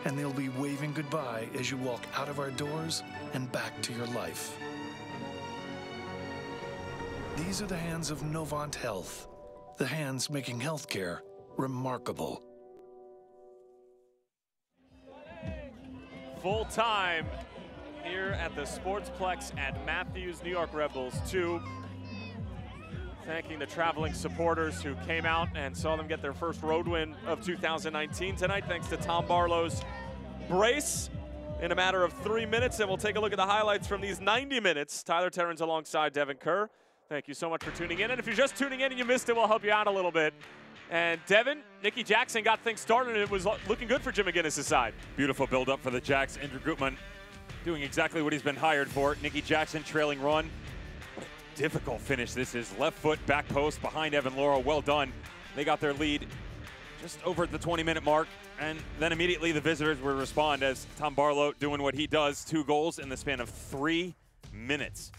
And they'll be waving goodbye as you walk out of our doors and back to your life. These are the hands of Novant Health, the hands making healthcare remarkable. Full time here at the Sportsplex at Matthews, New York Red Bulls 2. Thanking the traveling supporters who came out and saw them get their first road win of 2019 tonight, thanks to Tom Barlow's brace in a matter of 3 minutes. And we'll take a look at the highlights from these 90 minutes. Tyler Terrence alongside Devin Kerr. Thank you so much for tuning in. And if you're just tuning in and you missed it, we'll help you out a little bit. And Devin, Nicky Jackson got things started, and it was looking good for Jim McGinnis' side. Beautiful build-up for the Jacks. Andrew Gutman doing exactly what he's been hired for. Nicky Jackson trailing run. Difficult finish this is. Left foot, back post, behind Evan Laurel. Well done. They got their lead just over at the 20-minute mark. And then immediately the visitors would respond as Tom Barlow doing what he does. 2 goals in the span of 3 minutes.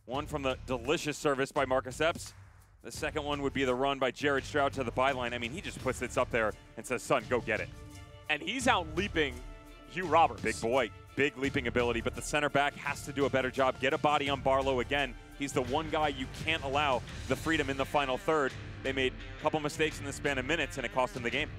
One from the delicious service by Marcus Epps. The second one would be the run by Jared Stroud to the byline. I mean, he just puts this up there and says, son, go get it. And he's out leaping Hugh Roberts. Big boy, big leaping ability, but the center back has to do a better job. Get a body on Barlow again. He's the one guy you can't allow the freedom in the final third. They made a couple mistakes in the span of minutes, and it cost them the game.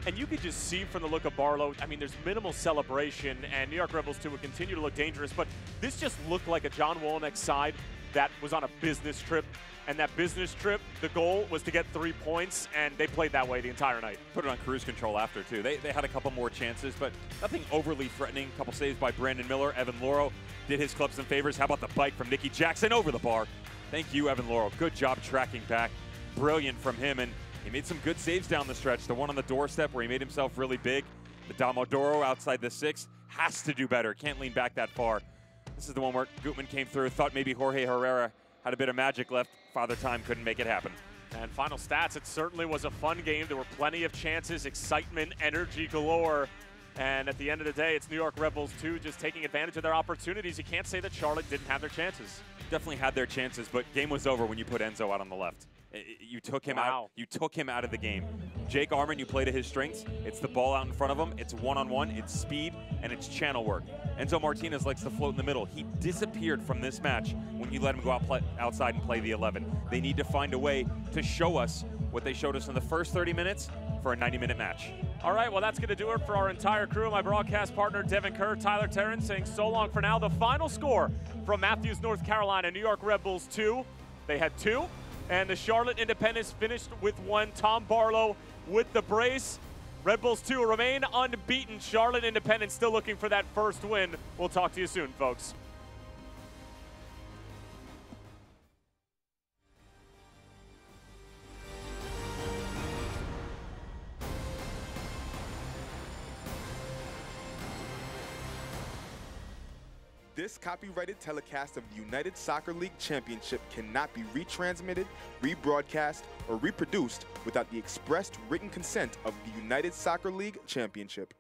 And you could just see from the look of Barlow, I mean, there's minimal celebration, and New York Rebels 2 would continue to look dangerous, but this just looked like a John Wolnick side that was on a business trip. And that business trip, the goal was to get 3 points, and they played that way the entire night. Put it on cruise control after, too. They had a couple more chances, but nothing overly threatening. A couple saves by Brandon Miller. Evan Laurel did his club some favors. How about the bike from Nicky Jackson over the bar? Thank you, Evan Laurel. Good job tracking back. Brilliant from him, and he made some good saves down the stretch. The one on the doorstep where he made himself really big. The Damodoro outside the 6 has to do better. Can't lean back that far. This is the one where Gutman came through, thought maybe Jorge Herrera had a bit of magic left. Father Time couldn't make it happen. And final stats, it certainly was a fun game. There were plenty of chances, excitement, energy galore. And at the end of the day, it's New York Red Bulls 2 just taking advantage of their opportunities. You can't say that Charlotte didn't have their chances. Definitely had their chances, but game was over when you put Enzo out on the left. You took him out. You took him out of the game. Jake Arman, you play to his strengths. It's the ball out in front of him. It's one-on-one. It's speed, and it's channel work. Enzo Martinez likes to float in the middle. He disappeared from this match when you let him go outside and play the 11. They need to find a way to show us what they showed us in the first 30 minutes for a 90-minute match. All right, well, that's going to do it for our entire crew. My broadcast partner, Devin Kerr, Tyler Terrence, saying so long for now. The final score from Matthews, North Carolina, New York Red Bulls 2. They had 2. And the Charlotte Independents finished with 1. Tom Barlow with the brace. Red Bulls 2 remain unbeaten. Charlotte Independents still looking for that first win. We'll talk to you soon, folks. This copyrighted telecast of the United Soccer League Championship cannot be retransmitted, rebroadcast, or reproduced without the expressed written consent of the United Soccer League Championship.